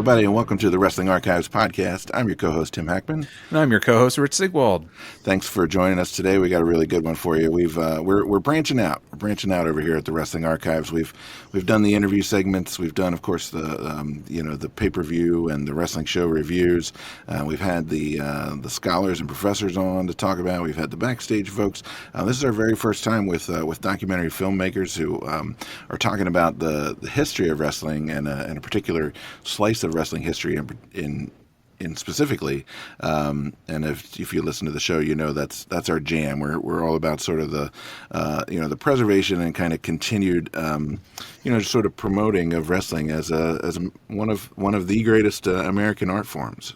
everybody, and welcome to the Wrestling Archives podcast. I'm your co-host, Tim Hackman. And I'm your co-host, Rich Sigwald. Thanks for joining us today. We got a really good one for you. We're branching out. We're branching out over here at the Wrestling Archives. We've done the interview segments. We've done, of course, the pay-per-view and the wrestling show reviews. We've had the scholars and professors on to talk about. We've had the backstage folks. This is our very first time with documentary filmmakers who are talking about the history of wrestling and a particular slice of wrestling history in specifically, and if you listen to the show, you know that's our jam. We're all about sort of the preservation and kind of continued sort of promoting of wrestling as one of the greatest American art forms.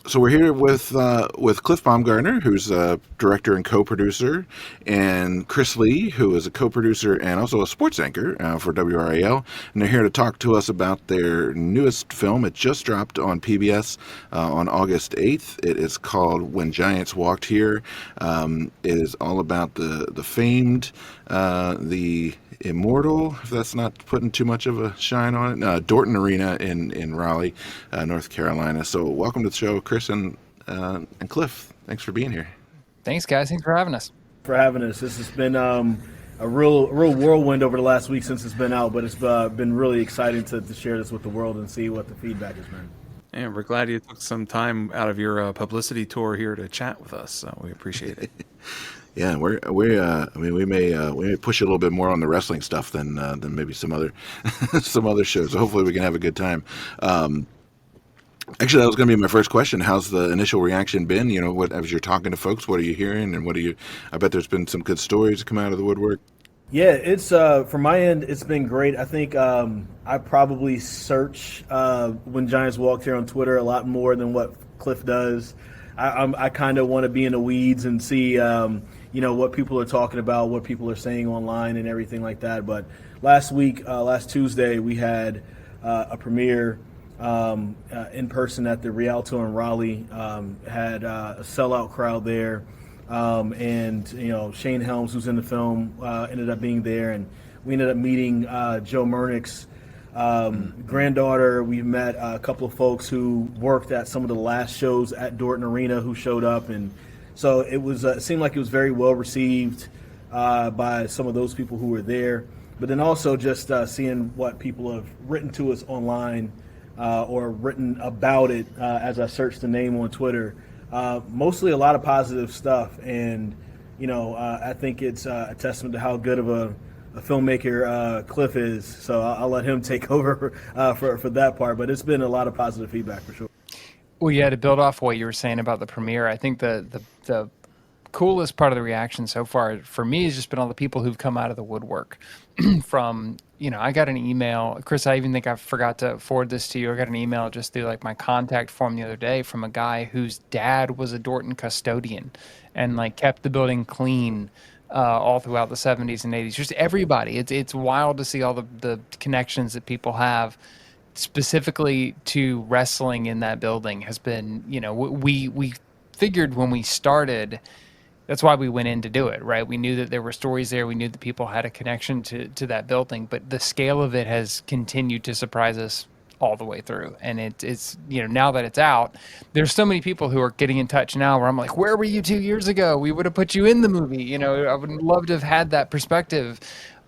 So we're here with Cliff Bumgardner, who's a director and co-producer, and Chris Lee, who is a co-producer and also a sports anchor for WRAL. And they're here to talk to us about their newest film. It just dropped on PBS on August 8th. It is called When Giants Walked Here. It is all about the famed, the immortal, if that's not putting too much of a shine on it, Dorton Arena in Raleigh, North Carolina. So welcome to the show, Chris and Cliff. Thanks for being here. Thanks, guys. Thanks for having us. This has been a real whirlwind over the last week since it's been out, but it's been really exciting to share this with the world and see what the feedback has been. And we're glad you took some time out of your publicity tour here to chat with us. So we appreciate it. Yeah, we may push a little bit more on the wrestling stuff than maybe some other shows. So hopefully we can have a good time. Actually, that was going to be my first question. How's the initial reaction been? You know, as you're talking to folks, what are you hearing, and I bet there's been some good stories that come out of the woodwork. Yeah, it's from my end, it's been great. I think I probably search When Giants Walked Here on Twitter a lot more than what Cliff does. I kind of want to be in the weeds and see what people are talking about, what people are saying online and everything like that. But last Tuesday, we had a premiere in person at the Rialto in Raleigh. Had a sellout crowd there. And Shane Helms, who's in the film, ended up being there. And we ended up meeting Joe Murnick's granddaughter. We met a couple of folks who worked at some of the last shows at Dorton Arena who showed up, and so it seemed like it was very well received by some of those people who were there. But then also just seeing what people have written to us online or written about it as I searched the name on Twitter. Mostly a lot of positive stuff, and I think it's a testament to how good of a filmmaker Cliff is. So I'll let him take over for that part. But it's been a lot of positive feedback for sure. Well, yeah, to build off what you were saying about the premiere, I think the coolest part of the reaction so far for me has just been all the people who've come out of the woodwork. From, I got an email, Chris, I even think I forgot to forward this to you. I got an email just through my contact form the other day from a guy whose dad was a Dorton custodian and kept the building clean all throughout the 70s and 80s. Just everybody. It's wild to see all the connections that people have specifically to wrestling in that building. Has been, we figured when we started, that's why we went in to do it, right? We knew that there were stories there. We knew that people had a connection to that building, but the scale of it has continued to surprise us all the way through. And it's now that it's out, there's so many people who are getting in touch now where I'm like, where were you 2 years ago? We would have put you in the movie. I would love to have had that perspective.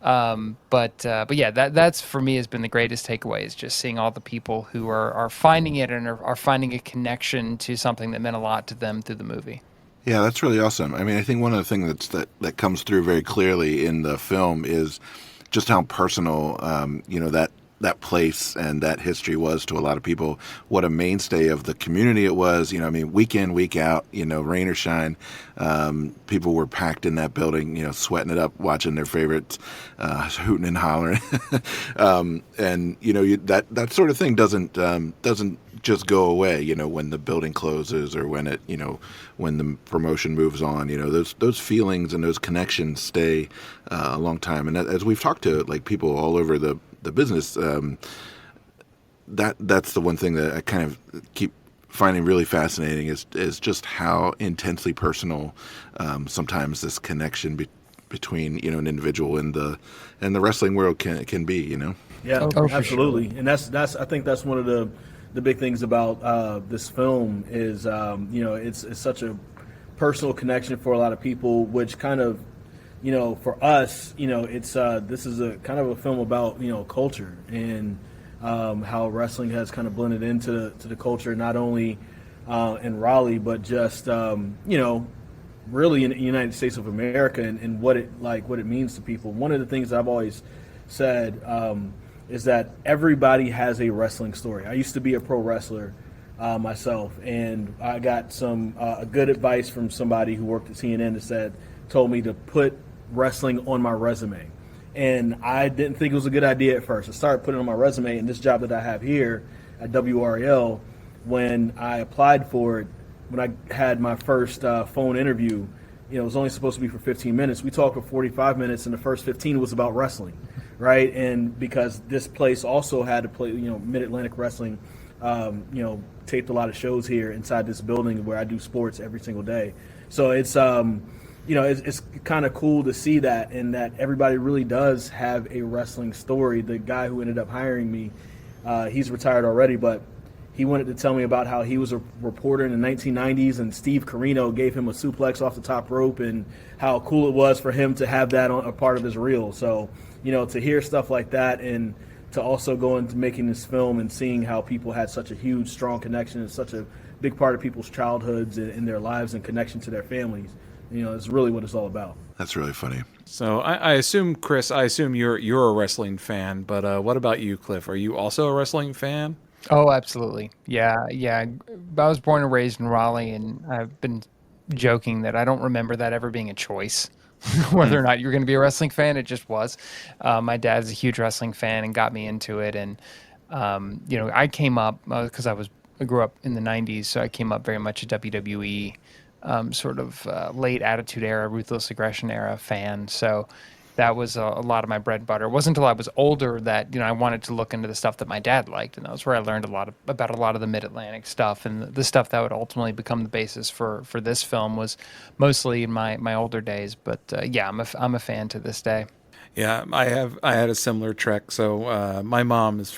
But yeah, that's for me has been the greatest takeaway, is just seeing all the people who are finding it and are finding a connection to something that meant a lot to them through the movie. Yeah, that's really awesome. I mean, I think one of the things that comes through very clearly in the film is just how personal, that place and that history was to a lot of people. What a mainstay of the community it was. Week in, week out, rain or shine, people were packed in that building, sweating it up, watching their favorites, hooting and hollering. And that sort of thing doesn't just go away, when the building closes or when when the promotion moves on. Those feelings and those connections stay a long time. And as we've talked to people all over the business, that's the one thing that I kind of keep finding really fascinating is just how intensely personal sometimes this connection between an individual and the wrestling world can be. Yeah, Oh, for absolutely. And that's I think that's one of the big things about this film is it's such a personal connection for a lot of people, which kind of for us, it's this is a kind of a film about culture and how wrestling has kind of blended into the culture, not only in Raleigh, but just really in the United States of America and what it means to people. One of the things I've always said is that everybody has a wrestling story. I used to be a pro wrestler myself, and I got some good advice from somebody who worked at CNN that told me to put wrestling on my resume. And I didn't think it was a good idea at first. I started putting it on my resume, and this job that I have here at WRL, when I applied for it, when I had my first phone interview, it was only supposed to be for 15 minutes. We talked for 45 minutes, and the first 15 was about wrestling, right? And because this place also had to play, Mid-Atlantic Wrestling, taped a lot of shows here inside this building where I do sports every single day. So it's it's kind of cool to see that, and that everybody really does have a wrestling story. The guy who ended up hiring me, he's retired already, but he wanted to tell me about how he was a reporter in the 1990s, and Steve Carino gave him a suplex off the top rope, and how cool it was for him to have that on a part of his reel. So, to hear stuff like that, and to also go into making this film and seeing how people had such a huge, strong connection and such a big part of people's childhoods and their lives and connection to their families, is really what it's all about. That's really funny. So I assume, Chris, you're a wrestling fan, but what about you, Cliff? Are you also a wrestling fan? Oh, absolutely. Yeah. I was born and raised in Raleigh, and I've been joking that I don't remember that ever being a choice, whether or not you're going to be a wrestling fan. It just was. My dad's a huge wrestling fan and got me into it. And, I came up because I grew up in the 90s, so I came up very much a WWE sort of late Attitude Era, Ruthless Aggression Era fan. So that was a lot of my bread and butter. It wasn't until I was older that I wanted to look into the stuff that my dad liked, and that was where I learned about a lot of the Mid-Atlantic stuff, and the stuff that would ultimately become the basis for this film was mostly in my older days. But yeah, I'm a fan to this day. Yeah, I had a similar trek. So my mom was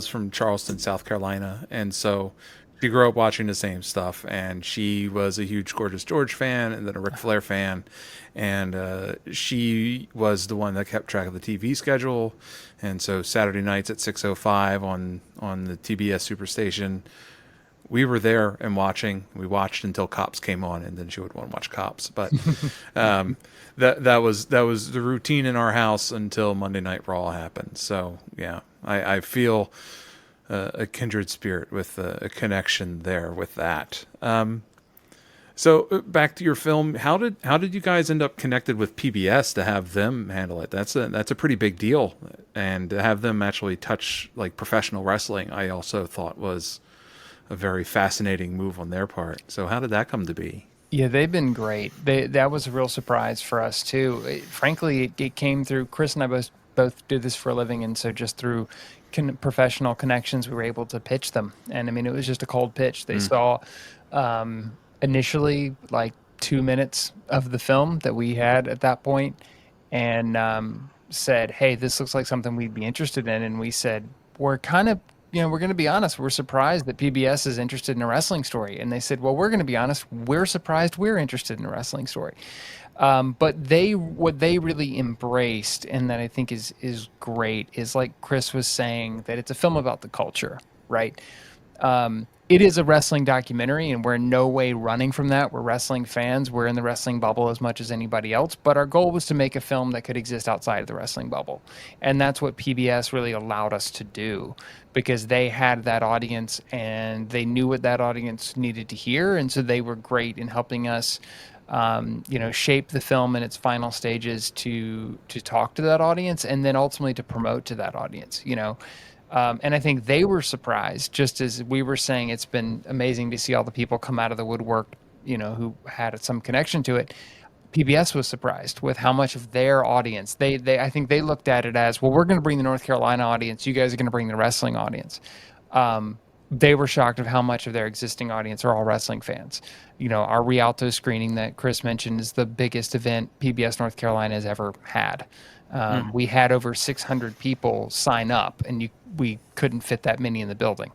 from Charleston, South Carolina, and so she grew up watching the same stuff, and she was a huge Gorgeous George fan and then a Ric Flair fan, and she was the one that kept track of the TV schedule. And so Saturday nights at 6:05 on the TBS Superstation, we were there and watching. We watched until Cops came on, and then she would want to watch Cops. But that was the routine in our house until Monday Night Raw happened. So yeah, I feel a kindred spirit with a connection there with that. So back to your film, how did you guys end up connected with PBS to have them handle it? That's a pretty big deal, and to have them actually touch like professional wrestling, I also thought was a very fascinating move on their part. So how did that come to be? Yeah, they've been great. That was a real surprise for us too. Frankly, it came through Chris and I both do this for a living, and so just through professional connections, we were able to pitch them. And I mean, it was just a cold pitch. They saw initially like 2 minutes of the film that we had at that point, and said, "Hey, this looks like something we'd be interested in." And we said, "We're kind of." We're going to be honest, we're surprised that PBS is interested in a wrestling story. And they said, well, we're going to be honest, we're surprised we're interested in a wrestling story. But what they really embraced, and that I think is great, is like Chris was saying, that it's a film about the culture, right? It is a wrestling documentary, and we're in no way running from that. We're wrestling fans. We're in the wrestling bubble as much as anybody else. But our goal was to make a film that could exist outside of the wrestling bubble. And that's what PBS really allowed us to do, because they had that audience and they knew what that audience needed to hear. And so they were great in helping us, shape the film in its final stages to talk to that audience, and then ultimately to promote to that audience, And I think they were surprised, just as we were saying. It's been amazing to see all the people come out of the woodwork, who had some connection to it. PBS was surprised with how much of their audience, I think they looked at it as, well, we're going to bring the North Carolina audience. You guys are going to bring the wrestling audience. They were shocked of how much of their existing audience are all wrestling fans. Our Rialto screening that Chris mentioned is the biggest event PBS North Carolina has ever had. We had over 600 people sign up, and we couldn't fit that many in the building.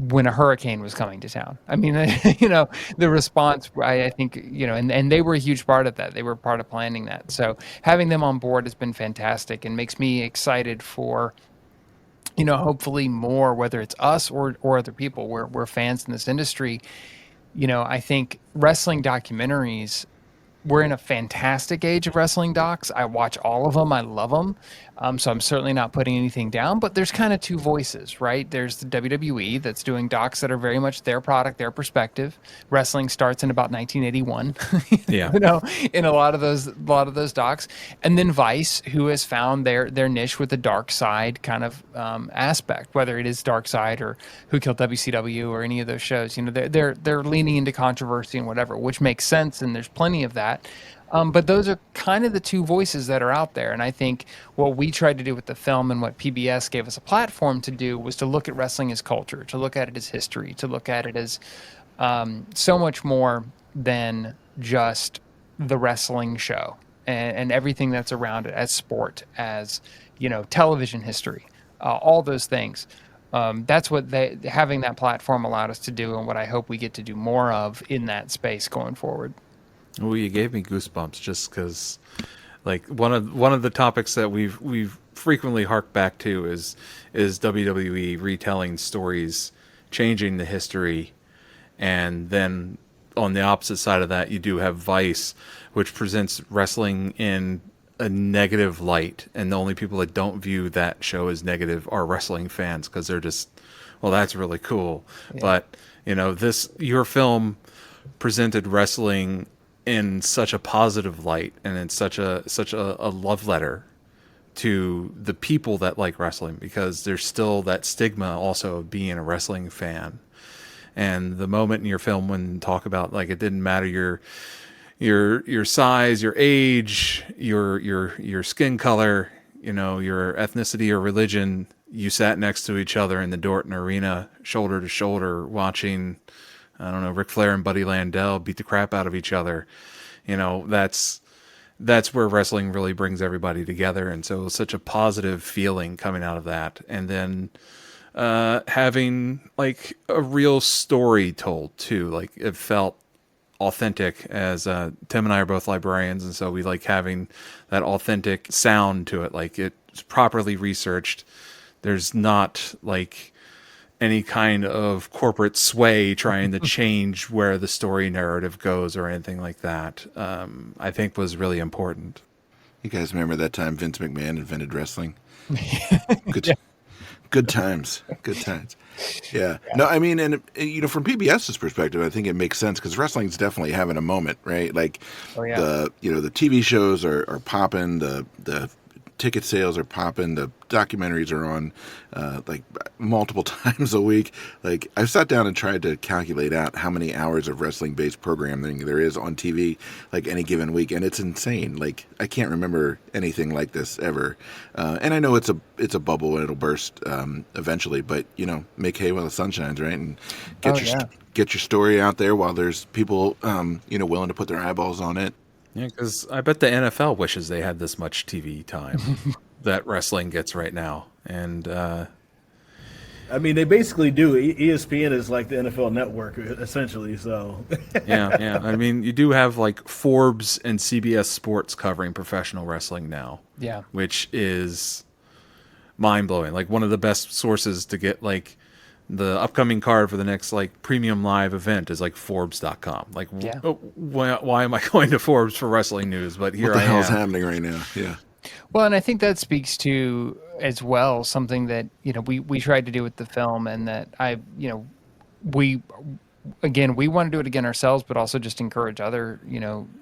When a hurricane was coming to town. I mean, the response, I think, and they were a huge part of that. They were part of planning that. So having them on board has been fantastic and makes me excited for, hopefully more, whether it's us or other people. We're fans in this industry. I think wrestling documentaries, we're in a fantastic age of wrestling docs. I watch all of them. I love them. So I'm certainly not putting anything down, but there's kind of two voices, right? There's the WWE that's doing docs that are very much their product, their perspective. Wrestling starts in about 1981, Yeah. in a lot of those docs. And then Vice, who has found their niche with the dark side kind of aspect, whether it is Dark Side or Who Killed WCW or any of those shows. They're leaning into controversy and whatever, which makes sense, and there's plenty of that. But those are kind of the two voices that are out there. And I think what we tried to do with the film and what PBS gave us a platform to do was to look at wrestling as culture, to look at it as history, to look at it as so much more than just the wrestling show and everything that's around it, as sport, as, television history, all those things. That's what having that platform allowed us to do, and what I hope we get to do more of in that space going forward. Well, you gave me goosebumps just because, like, one of the topics that we've frequently harked back to is WWE retelling stories, changing the history, and then on the opposite side of that, you do have Vice, which presents wrestling in a negative light, and the only people that don't view that show as negative are wrestling fans because they're just, well, that's really cool. Yeah. But your film presented wrestling in such a positive light, and in such a love letter to the people that like wrestling, because there's still that stigma also of being a wrestling fan. And the moment in your film when you talk about, like, it didn't matter your size, your age, your skin color, your ethnicity or religion, you sat next to each other in the Dorton Arena, shoulder to shoulder, watching, I don't know, Ric Flair and Buddy Landel beat the crap out of each other. That's where wrestling really brings everybody together. And so it was such a positive feeling coming out of that. And then having, like, a real story told too. Like, it felt authentic, as Tim and I are both librarians. And so we like having that authentic sound to it. Like, it's properly researched. There's not like any kind of corporate sway trying to change where the story narrative goes or anything like that. I think was really important. You guys remember that time Vince McMahon invented wrestling? Good times. Good times. Yeah. No, I mean, and from PBS's perspective, I think it makes sense because wrestling's definitely having a moment, right? Like, the TV shows are popping, the ticket sales are popping, the documentaries are on like multiple times a week. Like, I've sat down and tried to calculate out how many hours of wrestling based programming there is on TV like any given week, and it's insane. Like, I can't remember anything like this ever. And I know it's a bubble and it'll burst eventually, but make hay while the sun shines, right? And get your story out there while there's people willing to put their eyeballs on it. Yeah, because I bet the NFL wishes they had this much TV time that wrestling gets right now. And I mean, they basically do. ESPN is like the NFL network, essentially. So yeah. I mean, you do have like Forbes and CBS Sports covering professional wrestling now. Yeah, which is mind blowing. Like, one of the best sources to get like the upcoming card for the next like premium live event is like Forbes.com. Like, why am I going to Forbes for wrestling news? But here I am. What the hell's happening right now? Yeah. Well, and I think that speaks to as well something that we tried to do with the film, and that we want to do it again ourselves, but also just encourage other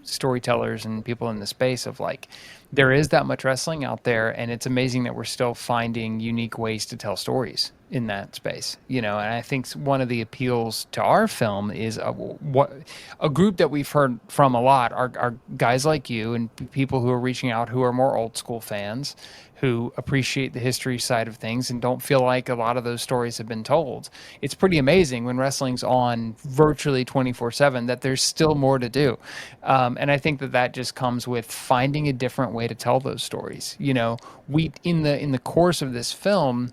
storytellers and people in the space of, like, there is that much wrestling out there, and it's amazing that we're still finding unique ways to tell stories. in that space, and I think one of the appeals to our film is a group that we've heard from a lot are guys like you and people who are reaching out who are more old school fans, who appreciate the history side of things and don't feel like a lot of those stories have been told. It's pretty amazing when wrestling's on virtually 24/7 that there's still more to do. And I think that just comes with finding a different way to tell those stories. We in the course of this film,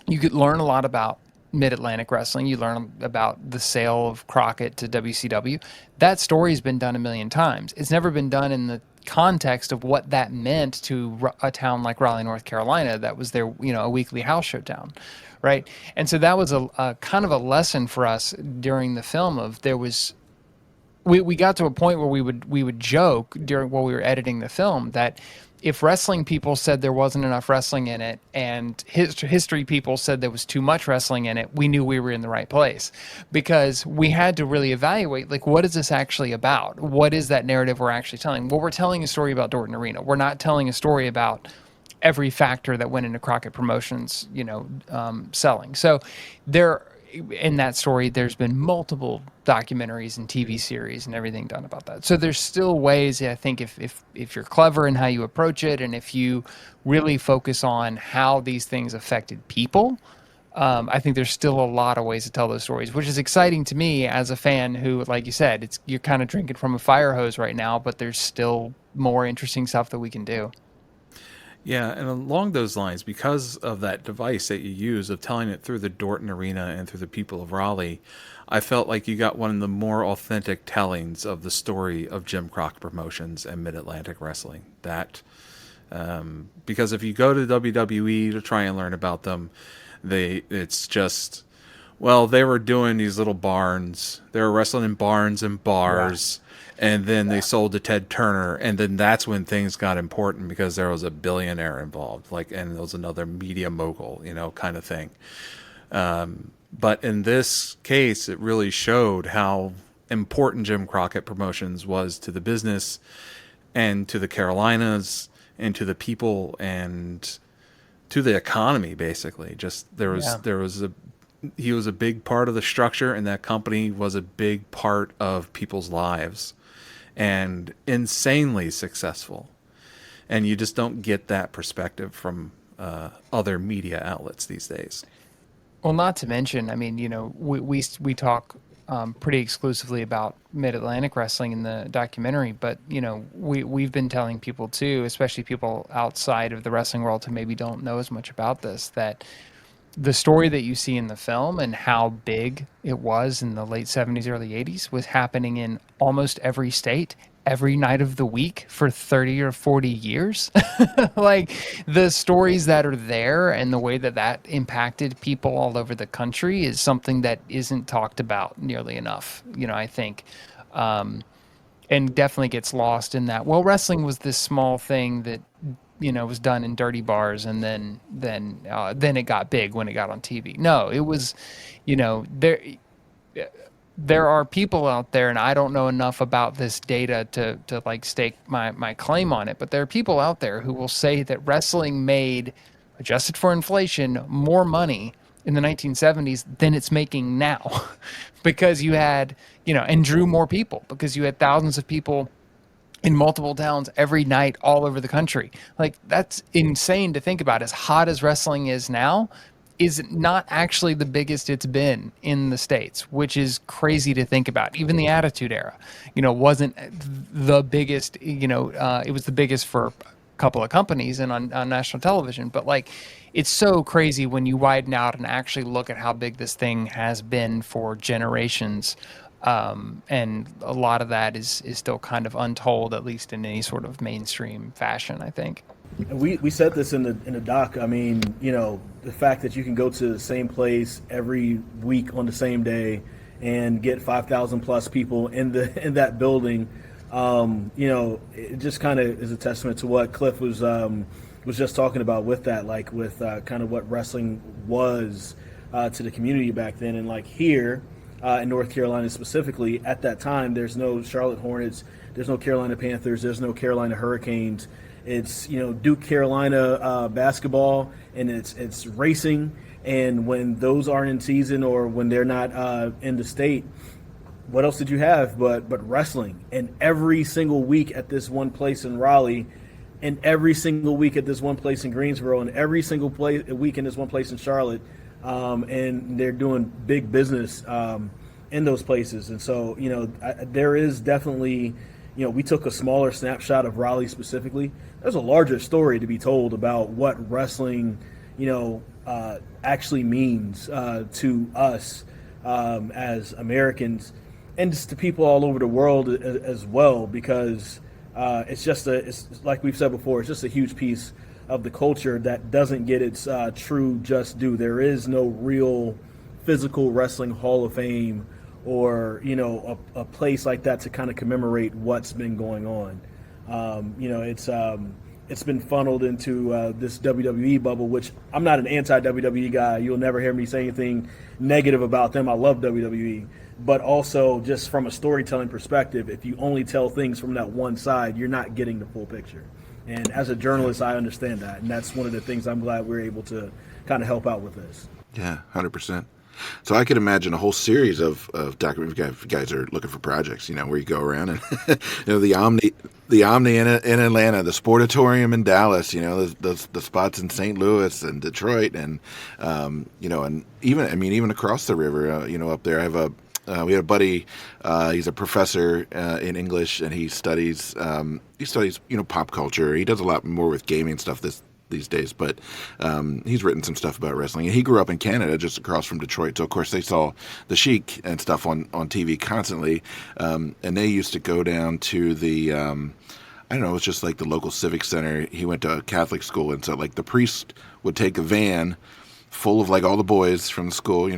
you could learn a lot about Mid-Atlantic Wrestling. You learn about the sale of Crockett to WCW. That story's been done a million times. It's never been done in the context of what that meant to a town like Raleigh, North Carolina, that was their, a weekly house show town, right? And so that was a kind of a lesson for us during the film of we got to a point where we would joke while we were editing the film that if wrestling people said there wasn't enough wrestling in it and history people said there was too much wrestling in it, we knew we were in the right place, because we had to really evaluate, like, what is this actually about? What is that narrative we're actually telling? Well, we're telling a story about Dorton Arena. We're not telling a story about every factor that went into Crockett Promotions, selling. So in that story, there's been multiple documentaries and TV series and everything done about that. So there's still ways, I think, if you're clever in how you approach it, and if you really focus on how these things affected people, I think there's still a lot of ways to tell those stories, which is exciting to me as a fan who, like you said, you're kind of drinking from a fire hose right now, but there's still more interesting stuff that we can do. Yeah, and along those lines, because of that device that you use of telling it through the Dorton Arena and through the people of Raleigh, I felt like you got one of the more authentic tellings of the story of Jim Crockett Promotions and Mid-Atlantic Wrestling. Because if you go to WWE to try and learn about them, it's just, well, they were doing these little barns. They were wrestling in barns and bars. Yeah. And then they sold to Ted Turner, and then that's when things got important because there was a billionaire involved, and there was another media mogul, kind of thing. But in this case, it really showed how important Jim Crockett Promotions was to the business and to the Carolinas and to the people and to the economy, basically. Just he was a big part of the structure, and that company was a big part of people's lives. And insanely successful. And you just don't get that perspective from other media outlets these days. Well, not to mention, I mean, we talk pretty exclusively about Mid-Atlantic Wrestling in the documentary, but, we've been telling people too, especially people outside of the wrestling world who maybe don't know as much about this, that the story that you see in the film and how big it was in the late 70s, early 80s was happening in almost every state, every night of the week for 30 or 40 years. Like, the stories that are there and the way that impacted people all over the country is something that isn't talked about nearly enough, I think. And definitely gets lost in that. Well, wrestling was this small thing that was done in dirty bars, and then it got big when it got on TV. No, it was, there are people out there, and I don't know enough about this data to like stake my claim on it, but there are people out there who will say that wrestling made, adjusted for inflation, more money in the 1970s than it's making now, because you had, and drew more people, because you had thousands of people in multiple towns every night all over the country. Like, that's insane to think about. As hot as wrestling is now, is not actually the biggest it's been in the States, which is crazy to think about. Even the Attitude Era, wasn't the biggest, it was the biggest for a couple of companies and on national television. But, like, it's so crazy when you widen out and actually look at how big this thing has been for generations. And a lot of that is still kind of untold, at least in any sort of mainstream fashion, I think. We said this in the doc. I mean, the fact that you can go to the same place every week on the same day and get 5,000 plus people in that building, it just kind of is a testament to what Cliff was just talking about with that, like with kind of what wrestling was to the community back then, and like here. In North Carolina specifically, at that time, there's no Charlotte Hornets, there's no Carolina Panthers, there's no Carolina Hurricanes. It's Duke Carolina basketball, and it's racing, And when those aren't in season or when they're not in the state, what else did you have but wrestling? And every single week at this one place in Raleigh, and every single week at this one place in Greensboro, and every single week in this one place in Charlotte, and they're doing big business in those places. And so, there is definitely, we took a smaller snapshot of Raleigh specifically. There's a larger story to be told about what wrestling, actually means to us as Americans, and just to people all over the world as well, because it's like we've said before, it's just a huge piece of the culture that doesn't get its true just due. There is no real physical wrestling Hall of Fame or a place like that to kind of commemorate what's been going on. It's been funneled into this WWE bubble, which I'm not an anti-WWE guy. You'll never hear me say anything negative about them. I love WWE. But also, just from a storytelling perspective, if you only tell things from that one side, you're not getting the full picture. And as a journalist, I understand that. And that's one of the things I'm glad we're able to kind of help out with this. Yeah, 100%. So I could imagine a whole series of documentaries. If you guys are looking for projects, where you go around and, the Omni in Atlanta, the Sportatorium in Dallas, the spots in St. Louis and Detroit, and, and even across the river, up there. We had a buddy, he's a professor in English, and he studies pop culture. He does a lot more with gaming stuff these days, but he's written some stuff about wrestling. And he grew up in Canada, just across from Detroit. So, of course, they saw the Sheik and stuff on TV constantly. And they used to go down to the, I don't know, it was just like the local civic center. He went to a Catholic school, and so, like, the priest would take a van full of, like, all the boys from the school,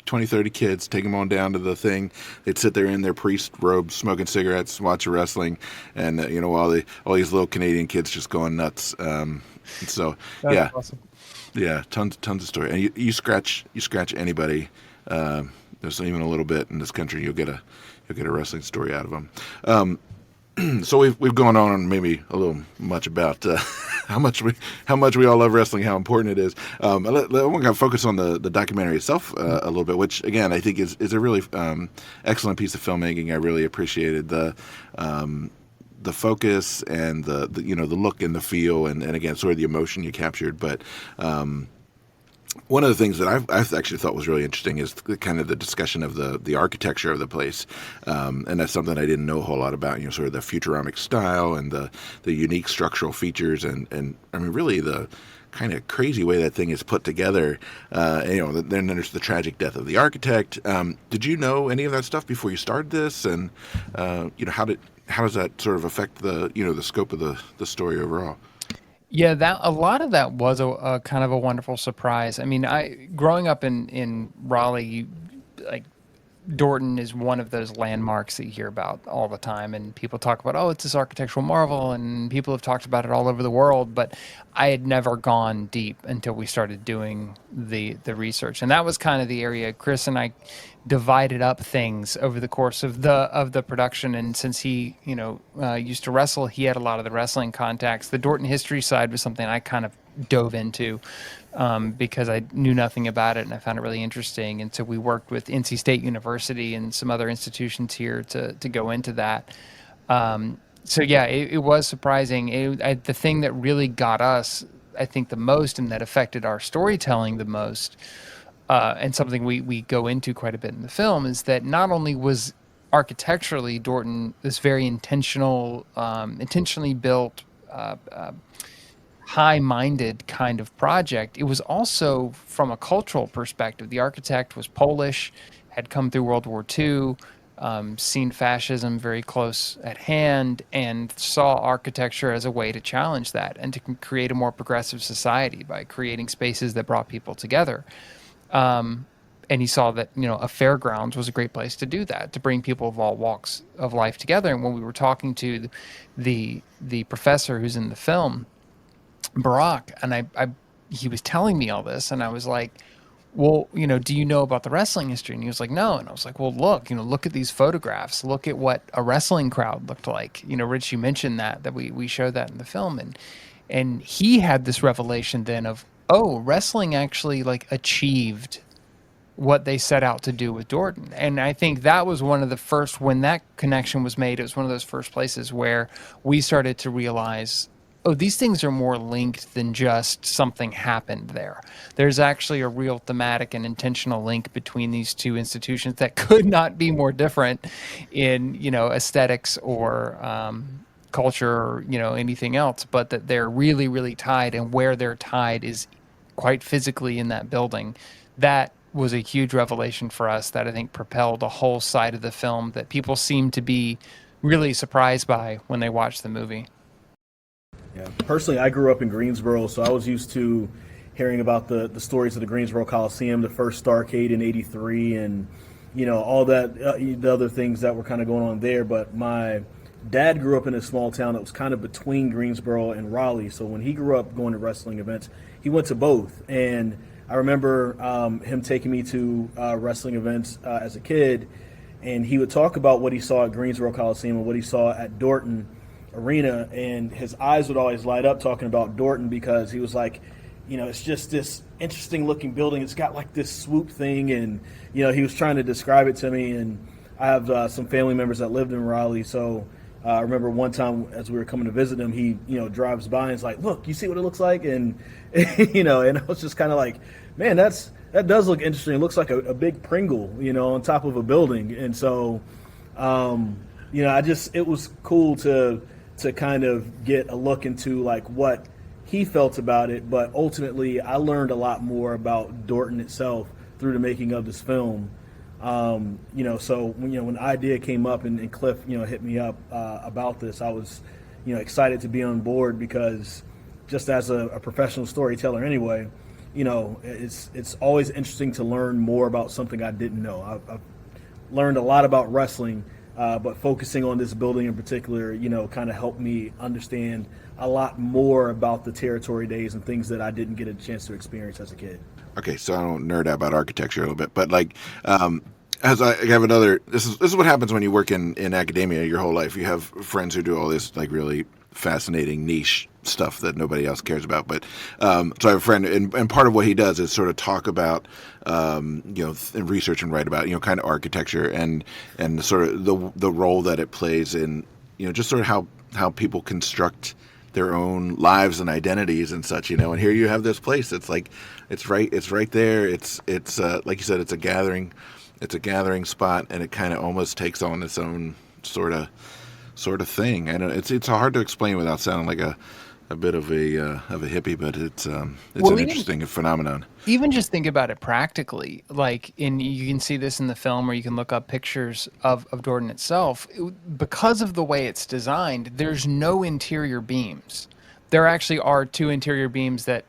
20, 30 kids, take them on down to the thing. They'd sit there in their priest robes, smoking cigarettes, watching wrestling, and while all these little Canadian kids just going nuts. So That's yeah, awesome. yeah, tons of story. And you scratch anybody, there's even a little bit in this country, you'll get a wrestling story out of them. So we've gone on maybe a little much about how much we all love wrestling, how important it is. I want to focus on the documentary itself a little bit, which again I think is a really excellent piece of filmmaking. I really appreciated the focus and the look and the feel, and again sort of the emotion you captured. But one of the things that I've actually thought was really interesting is kind of the discussion of the architecture of the place, and that's something I didn't know a whole lot about. Sort of the Futuramic style and the unique structural features, and I mean really the kind of crazy way that thing is put together. Then there's the tragic death of the architect. Did you know any of that stuff before you started this, and how does that sort of affect the scope of the story overall? Yeah, that a lot of that was a kind of a wonderful surprise. I mean, growing up in Raleigh, Dorton is one of those landmarks that you hear about all the time, and people talk about, oh, it's this architectural marvel, and people have talked about it all over the world, but I had never gone deep until we started doing the research. And that was kind of the area Chris and I divided up things over the course of the production. And since he used to wrestle, he had a lot of the wrestling contacts. The Dorton history side was something I kind of dove into because I knew nothing about it, and I found it really interesting. And so we worked with NC State University and some other institutions here to go into that. So yeah, it was surprising. The thing that really got us, I think, the most, and that affected our storytelling the most, and something we go into quite a bit in the film, is that not only was architecturally Dorton this very intentionally built, high-minded kind of project, it was also from a cultural perspective. The architect was Polish, had come through World War II, seen fascism very close at hand, and saw architecture as a way to challenge that and to create a more progressive society by creating spaces that brought people together. And he saw that, a fairgrounds was a great place to do that, to bring people of all walks of life together. And when we were talking to the professor who's in the film, Barack, and he was telling me all this, and I was like, well, do you know about the wrestling history? And he was like, no. And I was like, well, look at these photographs. Look at what a wrestling crowd looked like. Rich, you mentioned that we showed that in the film. And he had this revelation then of, oh, wrestling actually like achieved what they set out to do with Dorton. And I think that was one of the first, when that connection was made, it was one of those first places where we started to realize, oh, these things are more linked than just something happened there. There's actually a real thematic and intentional link between these two institutions that could not be more different in, aesthetics or culture or, anything else, but that they're really, really tied, and where they're tied is quite physically in that building. That was a huge revelation for us that I think propelled a whole side of the film that people seem to be really surprised by when they watch the movie. Yeah. Personally, I grew up in Greensboro, so I was used to hearing about the stories of the Greensboro Coliseum, the first Starrcade in '83, and all that, the other things that were kind of going on there. But my dad grew up in a small town that was kind of between Greensboro and Raleigh. So when he grew up going to wrestling events, he went to both. And I remember him taking me to wrestling events as a kid, and he would talk about what he saw at Greensboro Coliseum and what he saw at Dorton Arena, and his eyes would always light up talking about Dorton, because he was like, it's just this interesting looking building. It's got like this swoop thing, and he was trying to describe it to me. And I have some family members that lived in Raleigh, so I remember one time as we were coming to visit him, he drives by and is like, "Look, you see what it looks like?" And and I was just kind of like, "Man, that does look interesting. It looks like a big Pringle, on top of a building." And so, it was cool to kind of get a look into like what he felt about it. But ultimately, I learned a lot more about Dorton itself through the making of this film. So when the idea came up and Cliff, hit me up about this, I was, excited to be on board, because just as a professional storyteller anyway, it's always interesting to learn more about something I didn't know. I've learned a lot about wrestling, but focusing on this building in particular, kind of helped me understand a lot more about the territory days and things that I didn't get a chance to experience as a kid. Okay, so I don't nerd out about architecture a little bit, but as I have another, this is what happens when you work in academia your whole life. You have friends who do all this like really fascinating niche stuff that nobody else cares about. But so I have a friend, and part of what he does is sort of talk about, and research and write about, kind of architecture and sort of the role that it plays in, just sort of how people construct their own lives and identities and such, and here you have this place. It's like, it's right there. It's like you said, it's a gathering spot, and it kind of almost takes on its own sort of thing. I know it's hard to explain without sounding like a bit of a hippie, but it's an interesting phenomenon. Even just think about it practically, you can see this in the film, or you can look up pictures of Dorton itself. Because of the way it's designed, there's no interior beams. There actually are two interior beams that,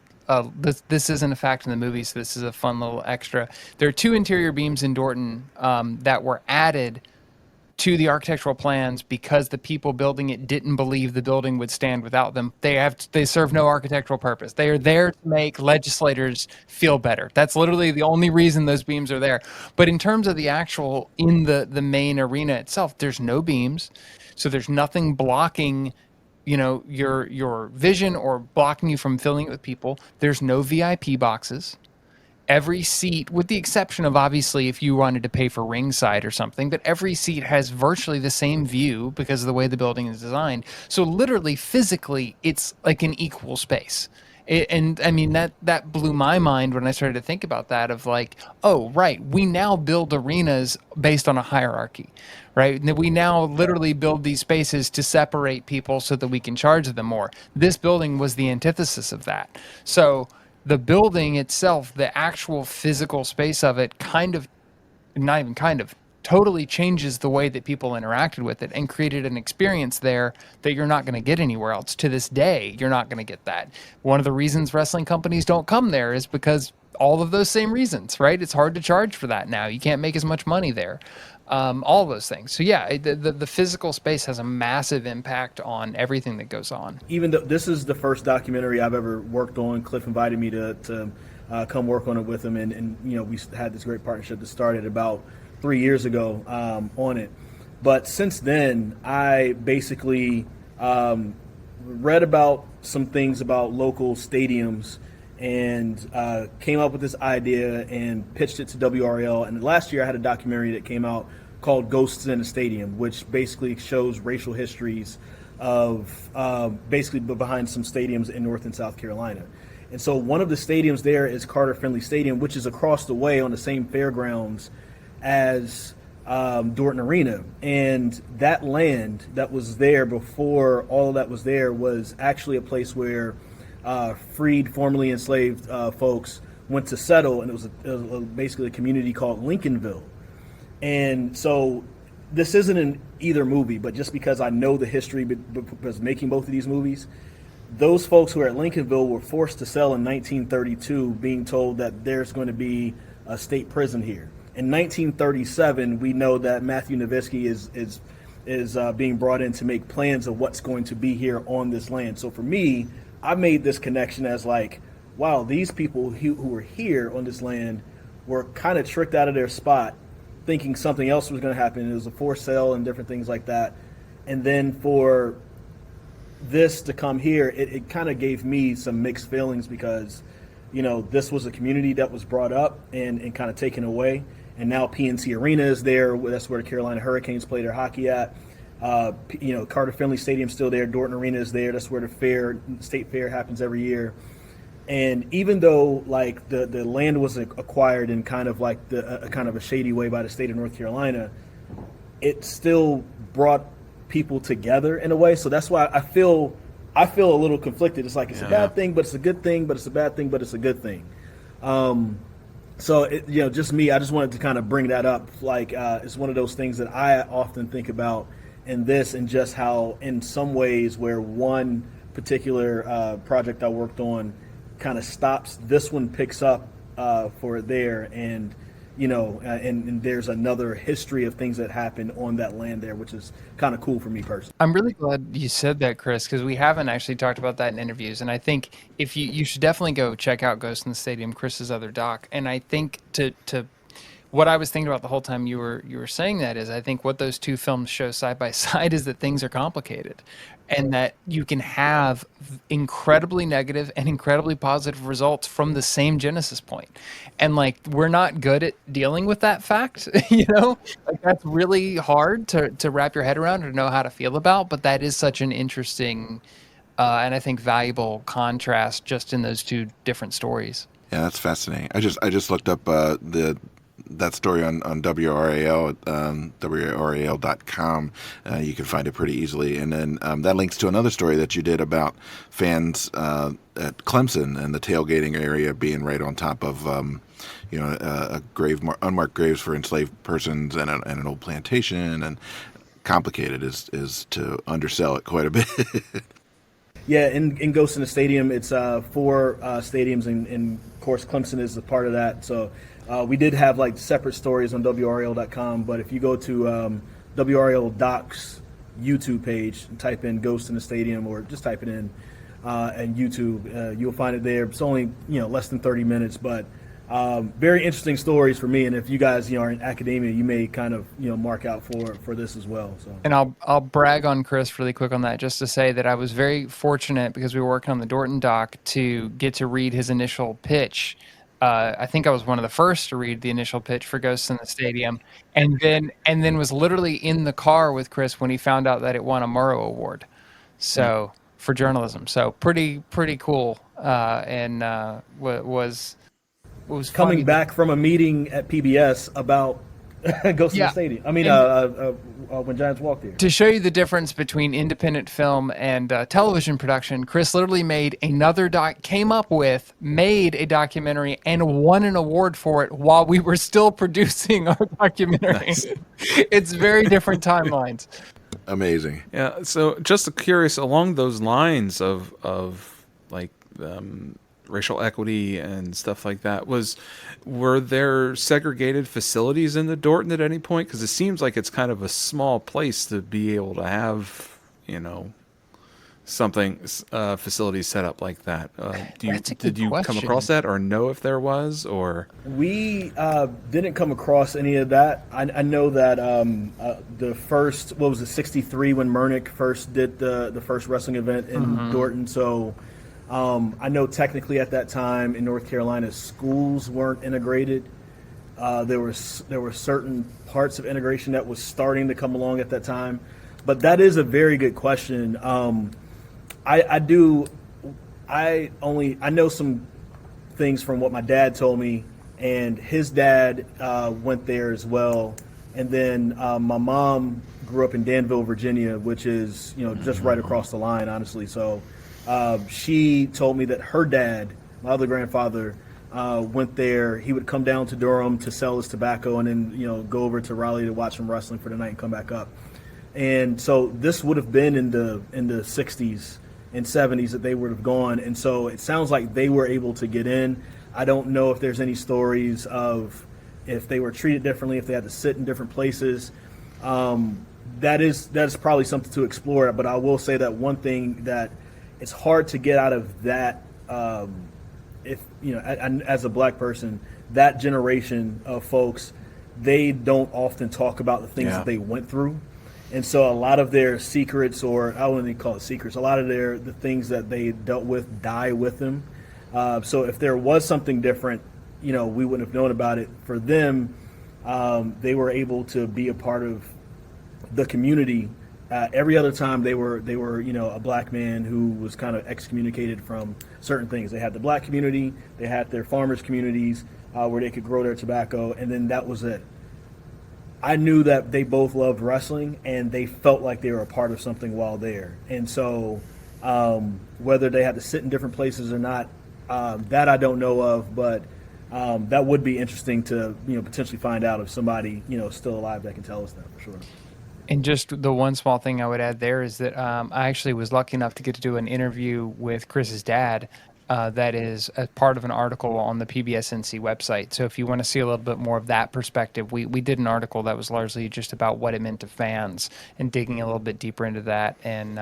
this isn't a fact in the movie, so this is a fun little extra. There are two interior beams in Dorton that were added to the architectural plans because the people building it didn't believe the building would stand without them. They serve no architectural purpose. They are there to make legislators feel better. That's literally the only reason those beams are there. But in terms of the actual, in the main arena itself, there's no beams. So there's nothing blocking, your vision or blocking you from filling it with people. There's no VIP boxes. Every seat, with the exception of obviously if you wanted to pay for ringside or something, but every seat has virtually the same view because of the way the building is designed. So literally, physically, it's like an equal space. And I mean, that blew my mind when I started to think about that, of like, oh, right, we now build arenas based on a hierarchy, right? And we now literally build these spaces to separate people so that we can charge them more. This building was the antithesis of that. So the building itself, the actual physical space of it, totally changes the way that people interacted with it and created an experience there that you're not going to get anywhere else. To this day, you're not going to get that. One of the reasons wrestling companies don't come there is because all of those same reasons, right? It's hard to charge for that now. You can't make as much money there. All of those things. So yeah, the physical space has a massive impact on everything that goes on. Even though this is the first documentary I've ever worked on, Cliff invited me to come work on it with him, and we had this great partnership that started about 3 years ago on it. But since then, I basically read about some things about local stadiums and came up with this idea and pitched it to WRL. And last year I had a documentary that came out called Ghosts in a Stadium, which basically shows racial histories of basically behind some stadiums in North and South Carolina. And so one of the stadiums there is Carter Finley Stadium, which is across the way on the same fairgrounds as Dorton Arena. And that land that was there before all of that was there was actually a place where freed, formerly enslaved folks went to settle, and it was basically a community called Lincolnville. And so this isn't in either movie, but just because I know the history because making both of these movies, those folks who are at Lincolnville were forced to sell in 1932, being told that there's going to be a state prison here. In 1937, we know that Matthew Nowitzki is being brought in to make plans of what's going to be here on this land. So for me, I made this connection as like, wow, these people who were here on this land were kind of tricked out of their spot, thinking something else was going to happen. It was a forced sale and different things like that. And then for this to come here, it kind of gave me some mixed feelings because, you know, this was a community that was brought up and kind of taken away. And now PNC Arena is there. That's where the Carolina Hurricanes play their hockey at. You know, Carter Finley Stadium's still there. Dorton Arena is there. That's where the state fair happens every year. And even though like the land was acquired in kind of like kind of a shady way by the state of North Carolina, it still brought people together in a way. So that's why I feel a little conflicted. It's like it's a bad thing, but it's a good thing. But it's a bad thing, but it's a good thing. So you know, just me. I just wanted to kind of bring that up. Like it's one of those things that I often think about in this, and just how in some ways where one particular project I worked on kind of stops, this one picks up for there, and you know, and there's another history of things that happen on that land there, which is kind of cool for me personally. I'm really glad you said that, Chris, because we haven't actually talked about that in interviews, and I think if you should definitely go check out Ghost in the Stadium, Chris's other doc. And I think to what I was thinking about the whole time you were saying that is, I think what those two films show side by side is that things are complicated, and that you can have incredibly negative and incredibly positive results from the same genesis point. And like, we're not good at dealing with that fact, you know, like that's really hard to wrap your head around or know how to feel about, but that is such an interesting and I think valuable contrast just in those two different stories. Yeah, that's fascinating. I just looked up that story on WRAL, WRAL.com. You can find it pretty easily. And then that links to another story that you did about fans at Clemson and the tailgating area being right on top of, a unmarked graves for enslaved persons and an old plantation. And complicated is to undersell it quite a bit. Yeah, in Ghost in the Stadium, it's 4 stadiums, and of course Clemson is a part of that. So we did have like separate stories on WRL.com, but if you go to WRL Doc's YouTube page and type in Ghost in the Stadium, or just type it in and YouTube, you'll find it there. It's only less than 30 minutes, but very interesting stories for me. And if you guys are in academia, you may kind of mark out for this as well. So, and I'll brag on Chris really quick on that, just to say that I was very fortunate, because we were working on the Dorton doc, to get to read his initial pitch. I think I was one of the first to read the initial pitch for Ghosts in the Stadium, and then was literally in the car with Chris when he found out that it won a Murrow Award, so for journalism. So pretty cool, and was coming back from a meeting at PBS about Ghosts in the Stadium. I mean, when Giants walked here. To show you the difference between independent film and television production, Chris literally made a documentary and won an award for it while we were still producing our documentary. Nice. It's very different timelines. Amazing. Yeah. So just curious, along those lines of like racial equity and stuff like that, were there segregated facilities in the Dorton at any point? Because it seems like it's kind of a small place to be able to have something facilities set up like that. Did you come across that, or know if there was? Or we didn't come across any of that. I know that the first, what was it, 63, when Murnick first did the first wrestling event in Dorton. So I know technically at that time in North Carolina, schools weren't integrated. There were certain parts of integration that was starting to come along at that time, but that is a very good question. I do. I know some things from what my dad told me, and his dad went there as well. And then my mom grew up in Danville, Virginia, which is just right across the line, honestly. So she told me that her dad, my other grandfather, went there. He would come down to Durham to sell his tobacco, and then go over to Raleigh to watch some wrestling for the night and come back up. And so this would have been in the 60s and 70s that they would have gone. And so it sounds like they were able to get in. I don't know if there's any stories of if they were treated differently, if they had to sit in different places. That is probably something to explore. But I will say that one thing that it's hard to get out of that, if as a black person, that generation of folks, they don't often talk about the things that they went through. And so a lot of their secrets, or I wouldn't even call it secrets, a lot of the things that they dealt with die with them. So if there was something different, we wouldn't have known about it. For them, they were able to be a part of the community. Every other time they were a black man who was kind of excommunicated from certain things. They had the black community, they had their farmers communities where they could grow their tobacco, and then that was it. I knew that they both loved wrestling, and they felt like they were a part of something while there. And so whether they had to sit in different places or not, that I don't know of, but that would be interesting to potentially find out if somebody still alive that can tell us that for sure. And just the one small thing I would add there is that I actually was lucky enough to get to do an interview with Chris's dad that is a part of an article on the PBSNC website. So if you want to see a little bit more of that perspective, we did an article that was largely just about what it meant to fans and digging a little bit deeper into that. And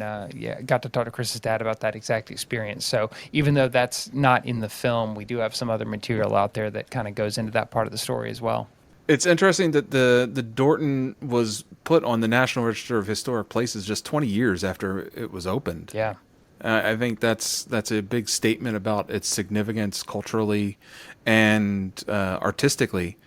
got to talk to Chris's dad about that exact experience. So even though that's not in the film, we do have some other material out there that kind of goes into that part of the story as well. It's interesting that the Dorton was put on the National Register of Historic Places just 20 years after it was opened. Yeah. I think that's a big statement about its significance culturally and artistically.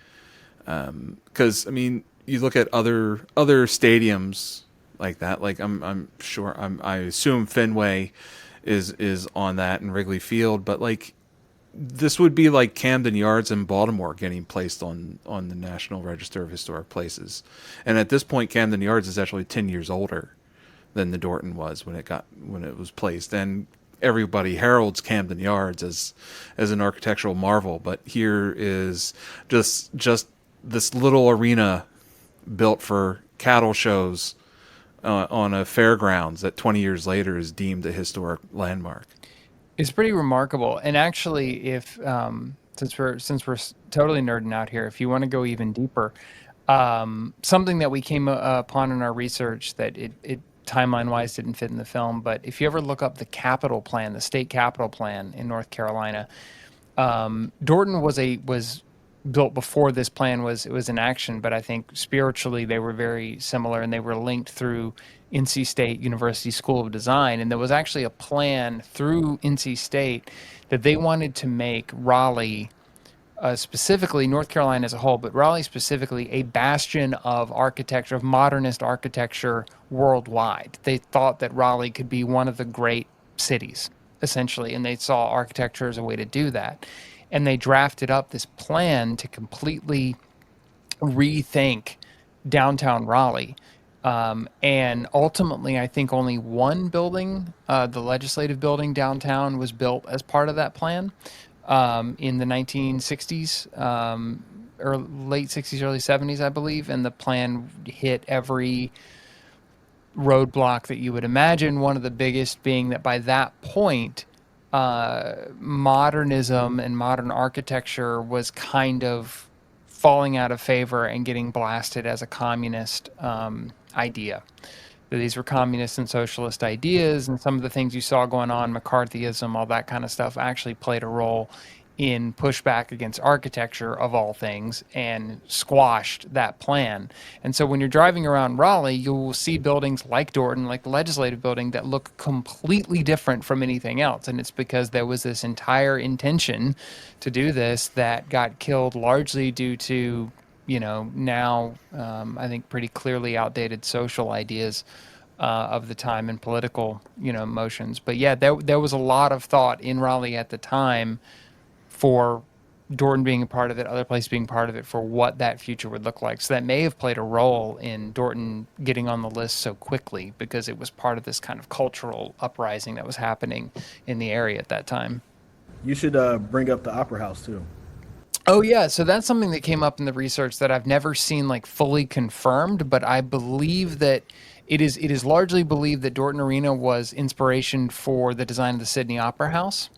Because you look at other stadiums like that. Like I assume Fenway is on that, and Wrigley Field, but like this would be like Camden Yards in Baltimore getting placed on the National Register of Historic Places. And at this point, Camden Yards is actually 10 years older than the Dorton was when it was placed. And everybody heralds Camden Yards as an architectural marvel, but here is just this little arena built for cattle shows on a fairgrounds that 20 years later is deemed a historic landmark. It's pretty remarkable. And actually, if since we're totally nerding out here, if you want to go even deeper, something that we came upon in our research that it timeline-wise didn't fit in the film, but if you ever look up the capital plan, the state capital plan in North Carolina, Dorton was built before this plan was in action, but I think spiritually they were very similar, and they were linked through NC State University School of Design. And there was actually a plan through NC State that they wanted to make Raleigh, specifically North Carolina as a whole, but Raleigh specifically, a bastion of architecture, of modernist architecture worldwide. They thought that Raleigh could be one of the great cities, essentially, and they saw architecture as a way to do that. And they drafted up this plan to completely rethink downtown Raleigh. And ultimately, I think only one building, the legislative building downtown, was built as part of that plan in the 1960s, or late 60s, early 70s, I believe. And the plan hit every roadblock that you would imagine, one of the biggest being that by that point, modernism and modern architecture was kind of falling out of favor and getting blasted as a communist idea. These were communist and socialist ideas, and some of the things you saw going on, McCarthyism, all that kind of stuff, actually played a role in pushback against architecture of all things and squashed that plan. And so when you're driving around Raleigh, you will see buildings like Dorton, like the legislative building, that look completely different from anything else. And it's because there was this entire intention to do this that got killed largely due to, now I think pretty clearly outdated social ideas of the time and political, motions. But yeah, there was a lot of thought in Raleigh at the time for Dorton being a part of it, other places being part of it, for what that future would look like. So that may have played a role in Dorton getting on the list so quickly, because it was part of this kind of cultural uprising that was happening in the area at that time. You should bring up the Opera House too. Oh yeah, so that's something that came up in the research that I've never seen like fully confirmed, but I believe that it is largely believed that Dorton Arena was inspiration for the design of the Sydney Opera House.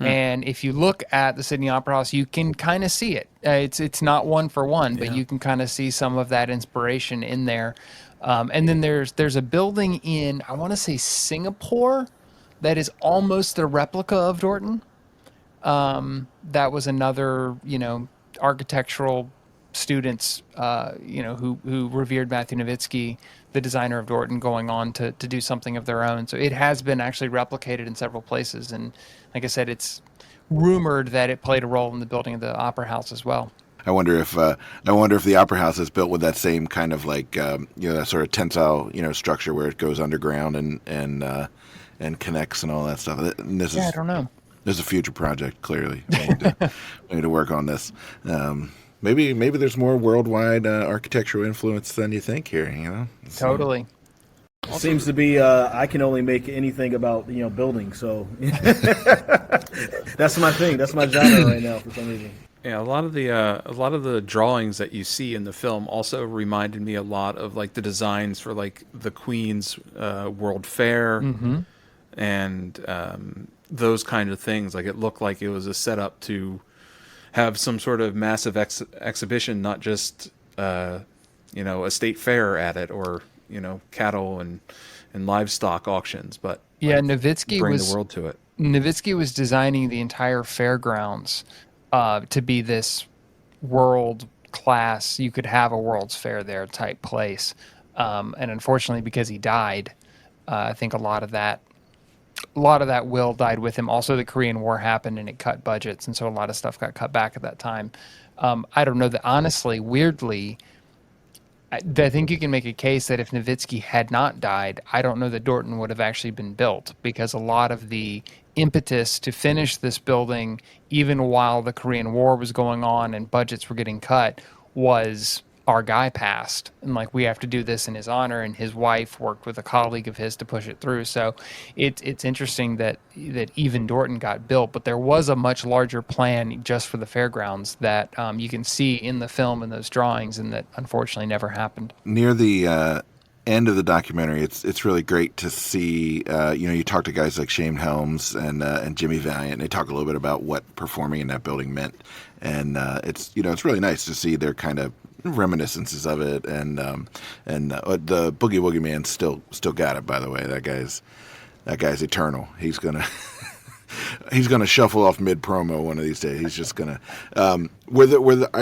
And if you look at the Sydney Opera House, you can kind of see it. It's not one for one, but you can kind of see some of that inspiration in there. And then there's a building in, I want to say, Singapore, that is almost a replica of Dorton. That was another, architectural students, who revered Matthew Nowitzki, the designer of Dorton, going on to do something of their own. So it has been actually replicated in several places. And like I said, it's rumored that it played a role in the building of the Opera House as well. I wonder if the Opera House is built with that same kind of like that sort of tensile structure where it goes underground and connects and all that stuff. And I don't know. This is a future project. Clearly, we need to work on this. Maybe there's more worldwide architectural influence than you think here. Totally. It seems to be I can only make anything about building, so that's my thing. That's my genre right now for some reason. Yeah, a lot of the drawings that you see in the film also reminded me a lot of like the designs for like the Queen's World Fair and those kind of things. Like it looked like it was a setup to have some sort of massive exhibition, not just a state fair at it, or cattle and livestock auctions, but Nowitzki bring was the world to it. Nowitzki was designing the entire fairgrounds to be this world class, you could have a World's Fair there type place. And unfortunately, because he died, I think a lot of that will died with him. Also, the Korean War happened and it cut budgets, and so a lot of stuff got cut back at that time. I don't know that, honestly, weirdly, I think you can make a case that if Nowitzki had not died, I don't know that Dorton would have actually been built, because a lot of the impetus to finish this building, even while the Korean War was going on and budgets were getting cut, was our guy passed, and like we have to do this in his honor, and his wife worked with a colleague of his to push it through. So it's interesting that even Dorton got built, but there was a much larger plan just for the fairgrounds that you can see in the film and those drawings, and that unfortunately never happened. Near the end of the documentary, it's really great to see. You talk to guys like Shane Helms and Jimmy Valiant, and they talk a little bit about what performing in that building meant, and it's really nice to see their kind of reminiscences of it, and the Boogie Woogie Man still got it. By the way, that guy's eternal. He's gonna shuffle off mid promo one of these days. He's just gonna. I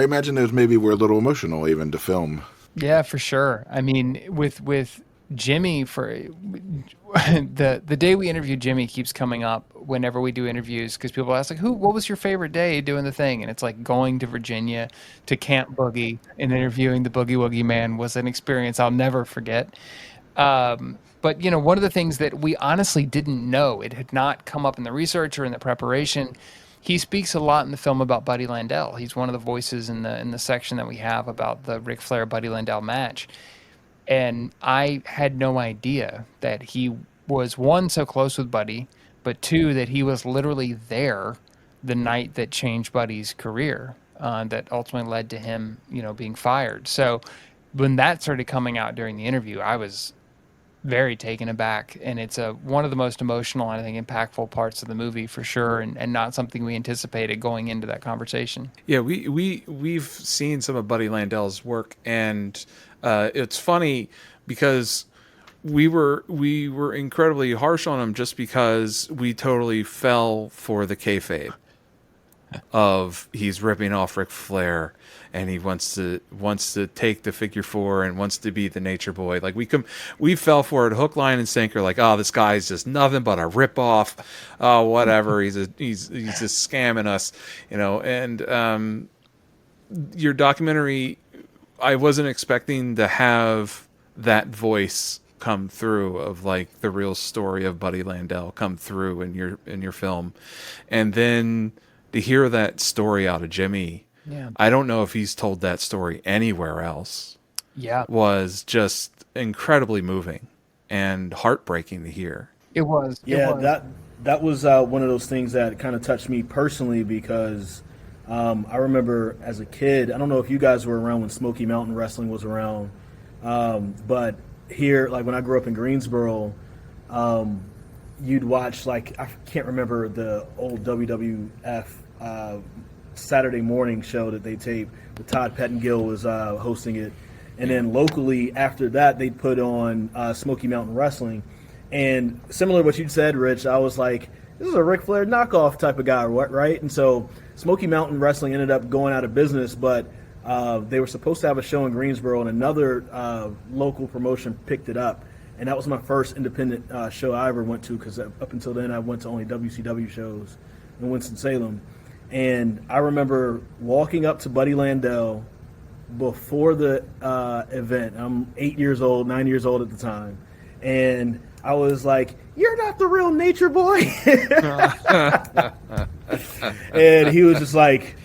imagine those maybe were a little emotional even to film. Yeah, for sure. I mean, with Jimmy, for the day we interviewed Jimmy keeps coming up whenever we do interviews, because people ask like, what was your favorite day doing the thing? And it's like going to Virginia to Camp Boogie and interviewing the Boogie Woogie Man was an experience I'll never forget. But one of the things that we honestly didn't know, it had not come up in the research or in the preparation. He speaks a lot in the film about Buddy Landel. He's one of the voices in the section that we have about the Ric Flair Buddy Landel match. And I had no idea that he was, one, so close with Buddy, but two, that he was literally there the night that changed Buddy's career, that ultimately led to him, being fired. So when that started coming out during the interview, I was very taken aback, and it's one of the most emotional and I think impactful parts of the movie for sure, and not something we anticipated going into that conversation. Yeah, we've seen some of Buddy Landel's work, and it's funny because we were incredibly harsh on him just because we totally fell for the kayfabe. of he's ripping off Ric Flair, and he wants to take the figure four and wants to be the Nature Boy. Like we fell for it hook, line, and sinker. Like, oh, this guy's just nothing but a rip off. Oh, whatever. He's just scamming us, And your documentary, I wasn't expecting to have that voice come through of like the real story of Buddy Landell come through in your film, and then to hear that story out of Jimmy, I don't know if he's told that story anywhere else. Was just incredibly moving and heartbreaking to hear. It was. That was one of those things that kind of touched me personally because I remember as a kid, I don't know if you guys were around when Smoky Mountain Wrestling was around, but here, like when I grew up in Greensboro, you'd watch, like, I can't remember the old WWF Saturday morning show that they taped with Todd Pettengill was hosting it. And then locally after that, they'd put on Smoky Mountain Wrestling. And similar to what you said, Rich, I was like, this is a Ric Flair knockoff type of guy, right? And so Smoky Mountain Wrestling ended up going out of business, but they were supposed to have a show in Greensboro, and another local promotion picked it up. And that was my first independent show I ever went to, because up until then I went to only WCW shows in Winston-Salem. And I remember walking up to Buddy Landell before the event. I'm 9 years old at the time. And I was like, "You're not the real Nature Boy." And he was like,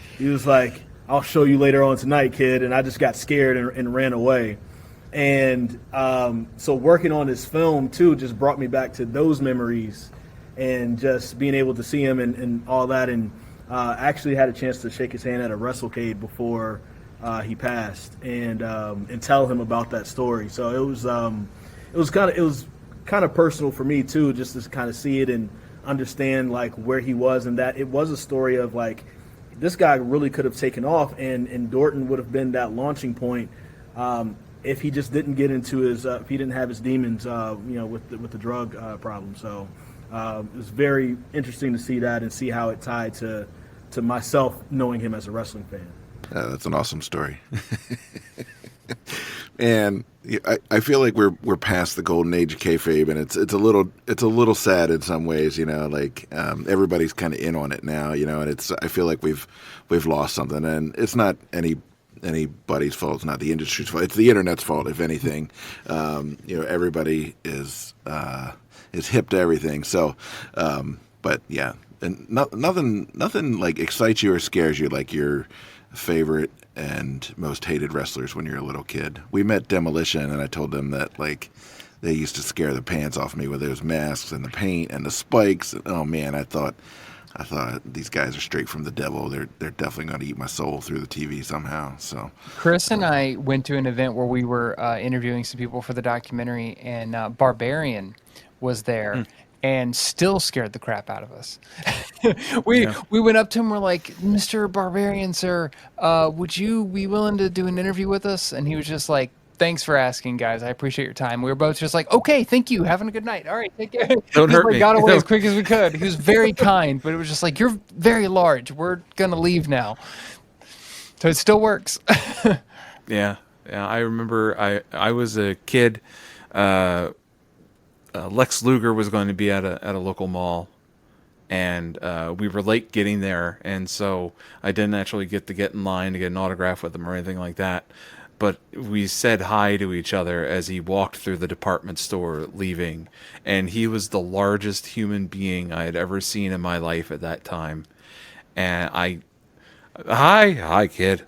"I'll show you later on tonight, kid." And I just got scared and ran away. And so working on this film, too, just brought me back to those memories and just being able to see him and all that. And actually had a chance to shake his hand at a WrestleCade before he passed and tell him about that story. So it was kind of personal for me, too, just to kind of see it and understand, like, where he was, and that it was a story of, like, this guy really could have taken off, and Dorton would have been that launching point if he just didn't get into his if he didn't have his demons, with the drug problem. So it was very interesting to see that and see how it tied to myself knowing him as a wrestling fan. That's an awesome story. And I feel like we're past the golden age of kayfabe, and it's a little sad in some ways, like everybody's kind of in on it now, and I feel like we've lost something, and it's not anybody's fault. It's not the industry's fault. It's the internet's fault, if anything. Everybody is hip to everything. So, but yeah, and nothing like excites you or scares you like your favorite and most hated wrestlers when you're a little kid. We met Demolition, and I told them that, like, they used to scare the pants off me with those masks and the paint and the spikes. And, oh man, I thought these guys are straight from the devil. They're definitely going to eat my soul through the TV somehow. So Chris and I went to an event where we were interviewing some people for the documentary, and Barbarian was there. And still scared the crap out of us. We went up to him. We're like, "Mr. Barbarian, sir, would you be willing to do an interview with us?" And he was just like, "Thanks for asking, guys. I appreciate your time." We were both just like, "Okay, thank you. Having a good night. All right, take care." Don't hurt me. me. Got away as quick as we could. He was very kind, but it was just like, "You're very large. We're gonna leave now." So it still works. Yeah. I remember I was a kid. Lex Luger was going to be at a local mall, and we were late getting there, and so I didn't actually get in line to get an autograph with him or anything like that. But we said hi to each other as he walked through the department store leaving, and he was the largest human being I had ever seen in my life at that time. And hi kid.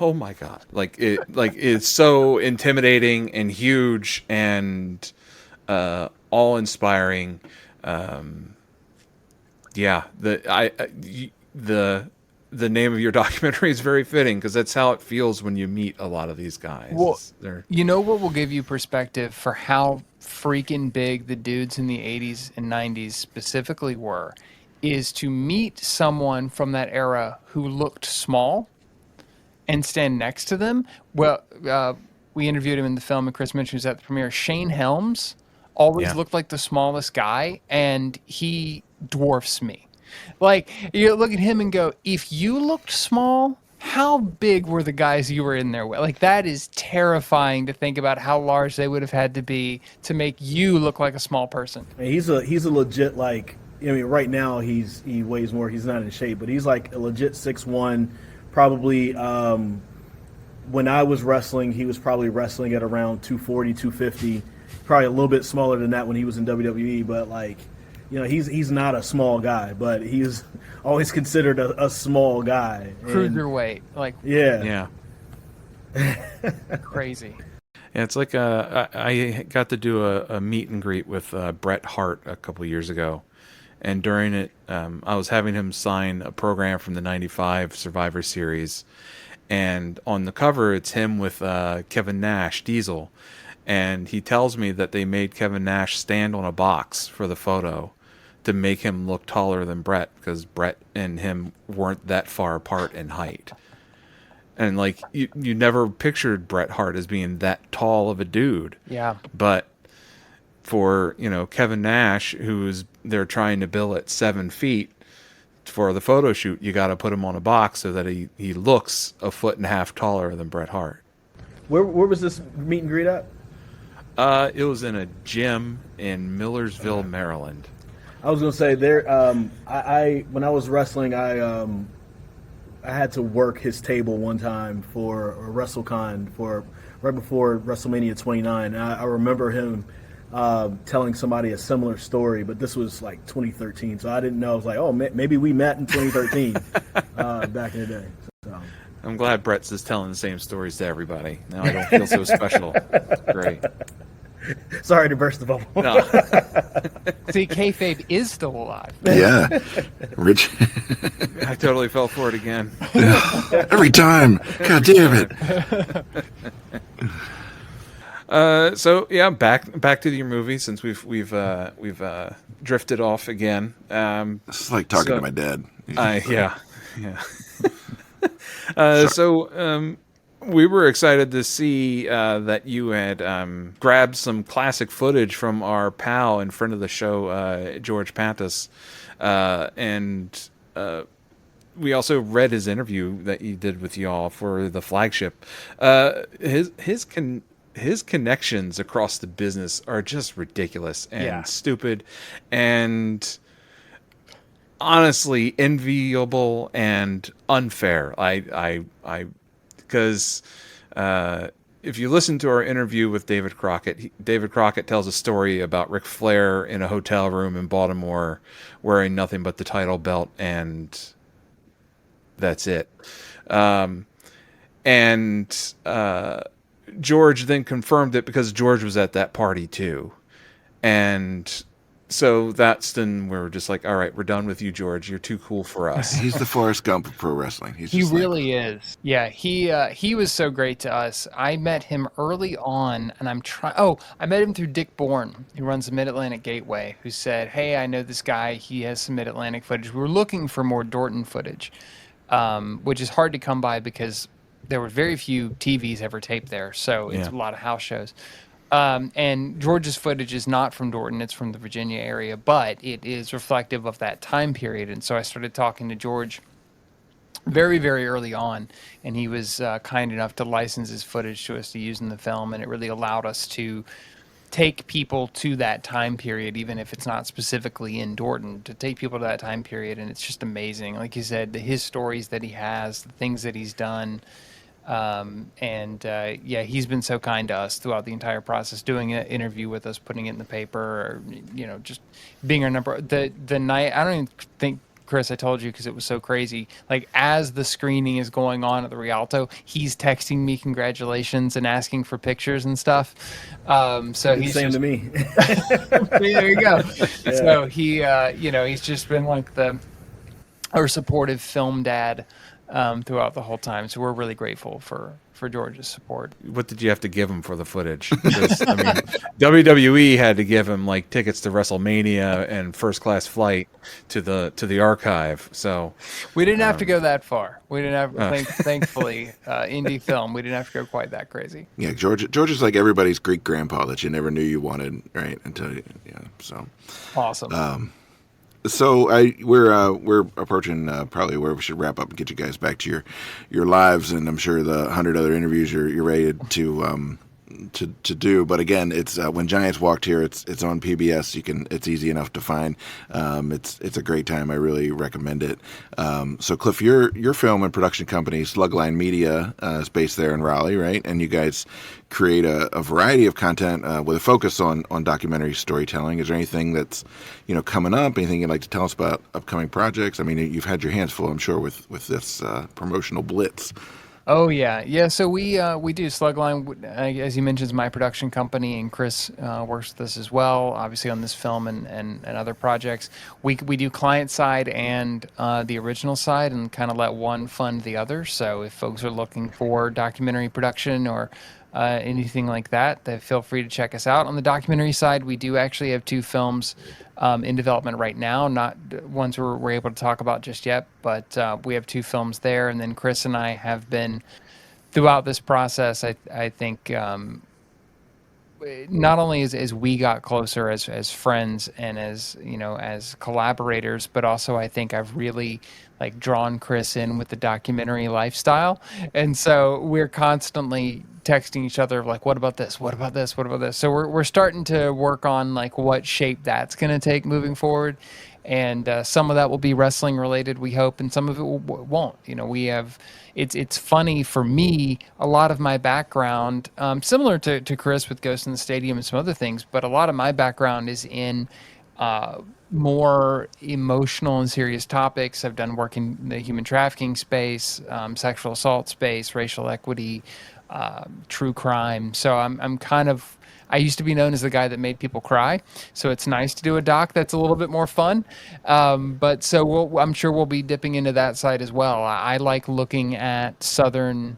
Oh my God! It's so intimidating and huge and awe-inspiring. The name of your documentary is very fitting because that's how it feels when you meet a lot of these guys. Well, you know what will give you perspective for how freaking big the dudes in the 80s and 90s specifically were is to meet someone from that era who looked small and stand next to them. Well, we interviewed him in the film, and Chris mentioned he was at the premiere. Shane Helms always looked like the smallest guy, and he dwarfs me. Like, you look at him and go, if you looked small, how big were the guys you were in there with? Like, that is terrifying to think about how large they would have had to be to make you look like a small person. And he's a legit, like, I mean, right now he weighs more. He's not in shape, but he's like a legit 6'1". Probably when I was wrestling, he was probably wrestling at around 240, 250. Probably a little bit smaller than that when he was in WWE, but like, he's not a small guy, but he's always considered a small guy. Cruiserweight, like, Yeah. crazy. Yeah, it's like I got to do a meet and greet with Bret Hart a couple years ago, and during it, I was having him sign a program from the '95 Survivor Series, and on the cover it's him with Kevin Nash, Diesel, and he tells me that they made Kevin Nash stand on a box for the photo to make him look taller than Bret, because Bret and him weren't that far apart in height. And like you never pictured Bret Hart as being that tall of a dude. Yeah. But for, Kevin Nash, who's they're trying to bill at 7 feet for the photo shoot, you got to put him on a box so that he looks a foot and a half taller than Bret Hart. Where was this meet and greet at? It was in a gym in Millersville, Maryland. I was gonna say there. I when I was wrestling, I had to work his table one time for a WrestleCon for right before WrestleMania 29. I remember him telling somebody a similar story, but this was like 2013, so I didn't know. I was like, oh, maybe we met in 2013 back in the day. So. I'm glad Brett's is telling the same stories to everybody. Now I don't feel so special. Great. Sorry to burst the bubble. No. See, kayfabe is still alive. Yeah, Rich. I totally fell for it again. Every time. God damn it. So yeah, back to your movie, since we've drifted off again. This is like talking to my dad. Yeah. So we were excited to see that you had grabbed some classic footage from our pal and friend of the show, George Pantas, and we also read his interview that he did with y'all for the flagship. His connections across the business are just ridiculous and stupid, and honestly enviable and unfair. Because if you listen to our interview with David Crockett, David Crockett tells a story about Ric Flair in a hotel room in Baltimore wearing nothing but the title belt, and that's it. And George then confirmed it because George was at that party too. And so that's then we're just like, all right, we're done with you, George. You're too cool for us. He's the Forrest Gump of pro wrestling. He really is. Yeah, he was so great to us. I met him early on, and I met him through Dick Bourne, who runs the Mid-Atlantic Gateway, who said, hey, I know this guy. He has some Mid-Atlantic footage. We were looking for more Dorton footage, which is hard to come by because there were very few TVs ever taped there, so it's a lot of house shows. And George's footage is not from Dorton, it's from the Virginia area, but it is reflective of that time period. And so I started talking to George very, very early on, and he was kind enough to license his footage to us to use in the film, and it really allowed us to take people to that time period, even if it's not specifically in Dorton, to take people to that time period. And it's just amazing. Like you said, his stories that he has, the things that he's done. He's been so kind to us throughout the entire process, doing an interview with us, putting it in the paper, or, just being our number. The night, I don't even think, Chris, I told you because it was so crazy. Like, as the screening is going on at the Rialto, he's texting me congratulations and asking for pictures and stuff. So he's same to me. There you go. Yeah. So he, he's just been like our supportive film dad throughout the whole time. So we're really grateful for George's support. What did you have to give him for the footage? Because, I mean, WWE had to give him like tickets to WrestleMania and first class flight to the archive. So we didn't have to go that far. We didn't have, thankfully, indie film. We didn't have to go quite that crazy. Yeah, George is like everybody's Greek grandpa that you never knew you wanted, right? Until so awesome. So we're approaching probably where we should wrap up and get you guys back to your lives, and I'm sure the 100 other interviews you're ready to do. But again, it's When Giants Walked Here. It's on PBS. It's easy enough to find. It's a great time. I really recommend it. So Cliff, your film and production company Slugline Media is based there in Raleigh, right? And you guys create a variety of content with a focus on documentary storytelling. Is there anything that's coming up? Anything you'd like to tell us about upcoming projects? I mean, you've had your hands full, I'm sure, with this promotional blitz. Oh yeah. So we do Slugline, as you mentioned, is my production company, and Chris works with us as well, obviously on this film and other projects. We do client side and the original side, and kind of let one fund the other. So if folks are looking for documentary production or anything like that, then feel free to check us out. On the documentary side, we do actually have 2 films in development right now, not ones we're able to talk about just yet, but we have 2 films there. And then Chris and I have been, throughout this process, I think not only as we got closer as friends and as collaborators, but also I think I've really drawn Chris in with the documentary lifestyle. And so we're constantly texting each other of what about this? What about this? What about this? So we're starting to work on what shape that's going to take moving forward. And some of that will be wrestling related, we hope, and some of it won't. We have, it's funny for me, a lot of my background, similar to Chris with Ghost in the Stadium and some other things, but a lot of my background is in more emotional and serious topics. I've done work in the human trafficking space, sexual assault space, racial equity, true crime. So I used to be known as the guy that made people cry. So it's nice to do a doc that's a little bit more fun. But so I'm sure we'll be dipping into that side as well. I like looking at the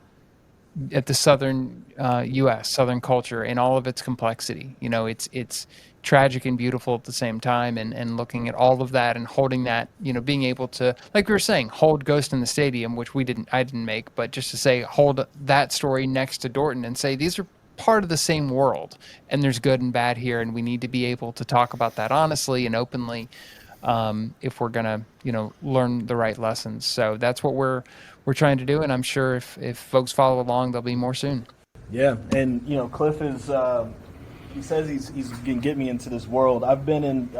southern U.S., Southern culture in all of its complexity. It's tragic and beautiful at the same time, and looking at all of that and holding that, being able to, like we were saying, hold Ghost in the Stadium, which I didn't make, but just to say, hold that story next to Dorton and say, these are part of the same world, and there's good and bad here, and we need to be able to talk about that honestly and openly if we're gonna learn the right lessons. So that's what we're trying to do, and I'm sure if folks follow along, there'll be more soon. Yeah, and Cliff is he says he's gonna get me into this world. I've been in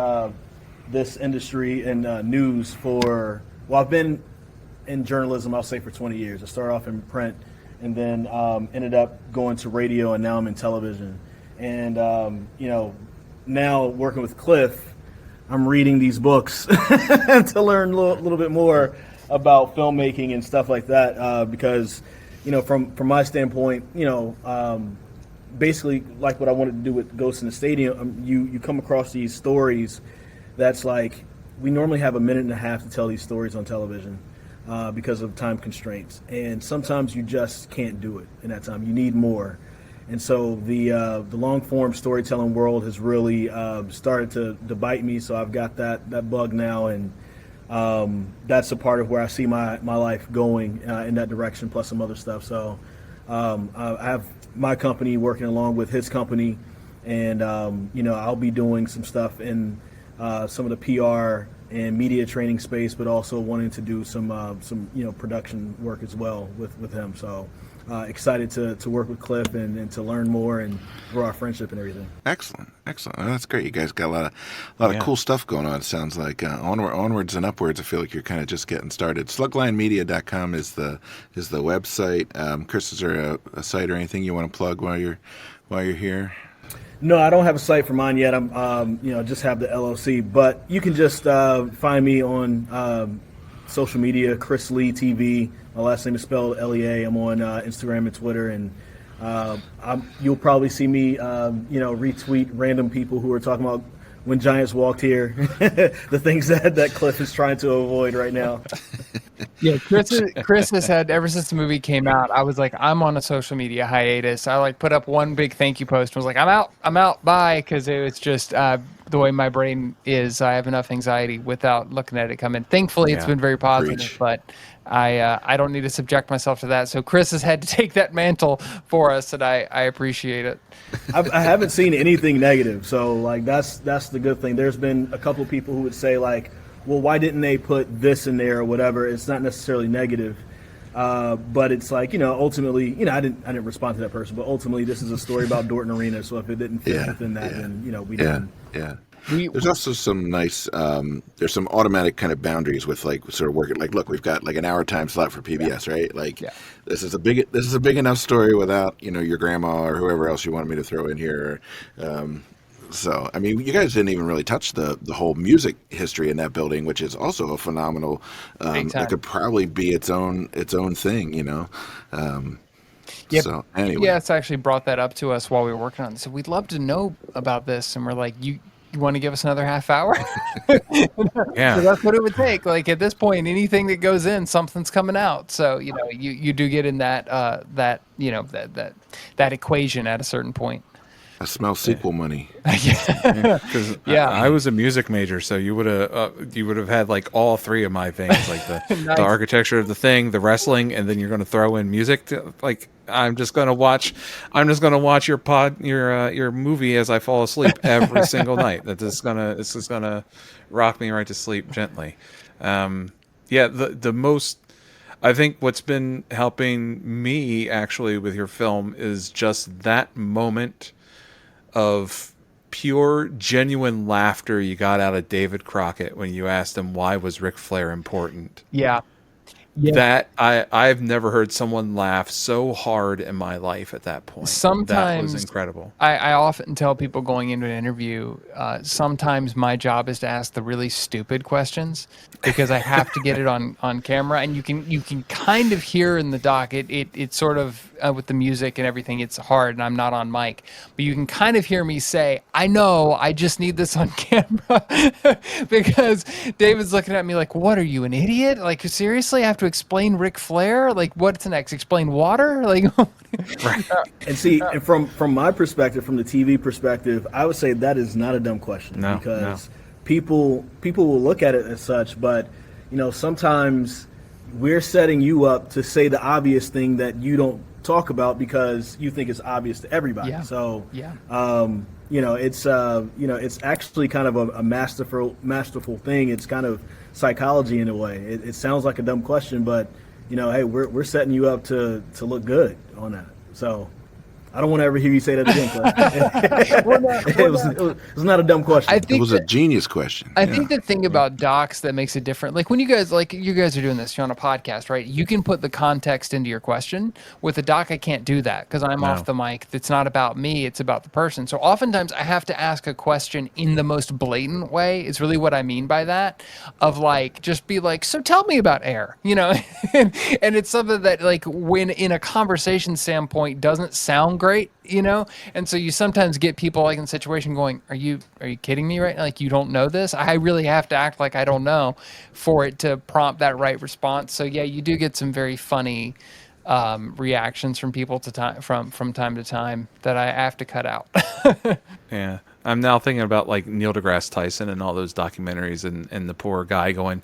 this industry and news I've been in journalism, I'll say, for 20 years. I started off in print, and then ended up going to radio, and now I'm in television. And now working with Cliff, I'm reading these books to learn a little bit more about filmmaking and stuff like that. Because from my standpoint, basically like what I wanted to do with Ghost in the Stadium, you come across these stories that's we normally have a minute and a half to tell these stories on television. Because of time constraints, and sometimes you just can't do it in that time. You need more, and so the long form storytelling world has really started to bite me. So I've got that bug now, and that's a part of where I see my life going in that direction, plus some other stuff. So I have my company working along with his company, and I'll be doing some stuff in some of the PR and media training space, but also wanting to do some production work as well with him. So excited to work with Cliff and to learn more and grow our friendship and everything. Excellent. Oh, that's great. You guys got a lot of cool stuff going on. It sounds like onwards and upwards. I feel like you're kind of just getting started. Sluglinemedia.com is the website. Chris, is there a site or anything you want to plug while you're here? No, I don't have a site for mine yet. I'm, just have the LLC. But you can just find me on social media, Chris Lee TV. My last name is spelled Lea. I'm on Instagram and Twitter, and you'll probably see me, retweet random people who are talking about When Giants Walked Here, the things that Cliff is trying to avoid right now. Yeah, Chris has had, ever since the movie came out, I was like, I'm on a social media hiatus. I put up one big thank you post and was like, I'm out, bye, because it was just the way my brain is. I have enough anxiety without looking at it come in. Thankfully, it's been very positive, Preach. but I don't need to subject myself to that. So Chris has had to take that mantle for us, and I appreciate it. I haven't seen anything negative, so that's the good thing. There's been a couple of people who would say well, why didn't they put this in there or whatever? It's not necessarily negative. But it's like, ultimately, I didn't respond to that person, but ultimately this is a story about Dorton Arena. So if it didn't fit within that, then, we didn't. Yeah. There's also some nice, there's some automatic kind of boundaries with like sort of working. Like, look, we've got like an hour time slot for PBS, right? Like, this is a big enough story without, your grandma or whoever else you wanted me to throw in here. So, I mean, you guys didn't even really touch the whole music history in that building, which is also a phenomenal. It could probably be its own thing, So anyway, it's actually brought that up to us while we were working on it. So we'd love to know about this, and we're like, you want to give us another half hour? Yeah, so that's what it would take. Like at this point, anything that goes in, something's coming out. So you do get in that equation at a certain point. I smell sequel money. Because I was a music major, so you would have had like all three of my things, like the architecture of the thing, the wrestling, and then you're going to throw in music. I'm just going to watch your movie as I fall asleep every single night. It's just gonna rock me right to sleep gently. The most. I think what's been helping me actually with your film is just that moment of pure, genuine laughter you got out of David Crockett when you asked him why was Ric Flair important. Yeah. That I've never heard someone laugh so hard in my life at that point. Sometimes that was incredible. I often tell people going into an interview, sometimes my job is to ask the really stupid questions because I have to get it on camera, and you can kind of hear in the doc it sort of with the music and everything, it's hard and I'm not on mic, but you can kind of hear me say, I know, I just need this on camera because David's looking at me like, what are you, an idiot? Like, seriously, I have to explain Ric Flair? Like, what's next? Explain water? Like, right. And see, and from my perspective, from the TV perspective, I would say that is not a dumb question because people will look at it as such, but sometimes we're setting you up to say the obvious thing that you don't talk about because you think it's obvious to everybody. Yeah. So, it's actually kind of a masterful thing. It's kind of psychology in a way. It sounds like a dumb question, but hey, we're setting you up to look good on that. So I don't want to ever hear you say that again, Clay. It was not a dumb question. It was a genius question. I think the thing about docs that makes it different, like when you guys are doing this, you're on a podcast, right? You can put the context into your question. With a doc, I can't do that because I'm off the mic. It's not about me. It's about the person. So oftentimes I have to ask a question in the most blatant way. It's really what I mean by that, of like, just be like, so tell me about air, and it's something that like when in a conversation standpoint doesn't sound great, and so you sometimes get people like in the situation going, are you kidding me right now? Like, you don't know this? I really have to act like I don't know for it to prompt that right response. So yeah, you do get some very funny reactions from people from time to time that I have to cut out. Yeah, I'm now thinking about like Neil deGrasse Tyson and all those documentaries and the poor guy going,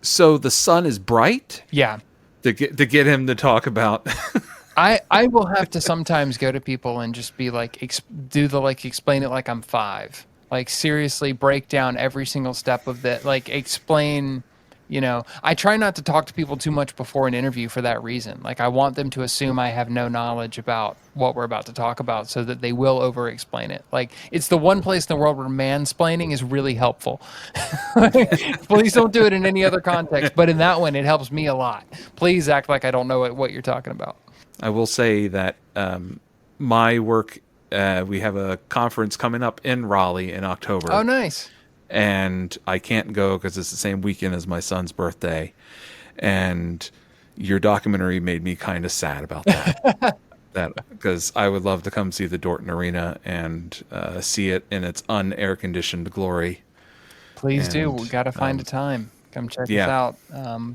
so the sun is bright? Yeah. To get him to talk about I will have to sometimes go to people and just be like, explain it like I'm 5. Like, seriously, break down every single step of that. Like, explain, I try not to talk to people too much before an interview for that reason. Like, I want them to assume I have no knowledge about what we're about to talk about so that they will over-explain it. Like, it's the one place in the world where mansplaining is really helpful. Please don't do it in any other context, but in that one, it helps me a lot. Please act like I don't know what you're talking about. I will say that my work, we have a conference coming up in Raleigh in October. Oh, nice. And I can't go because it's the same weekend as my son's birthday. And your documentary made me kind of sad about that. Because I would love to come see the Dorton Arena and see it in its un-air-conditioned glory. Please do. We got to find a time. Come check us out.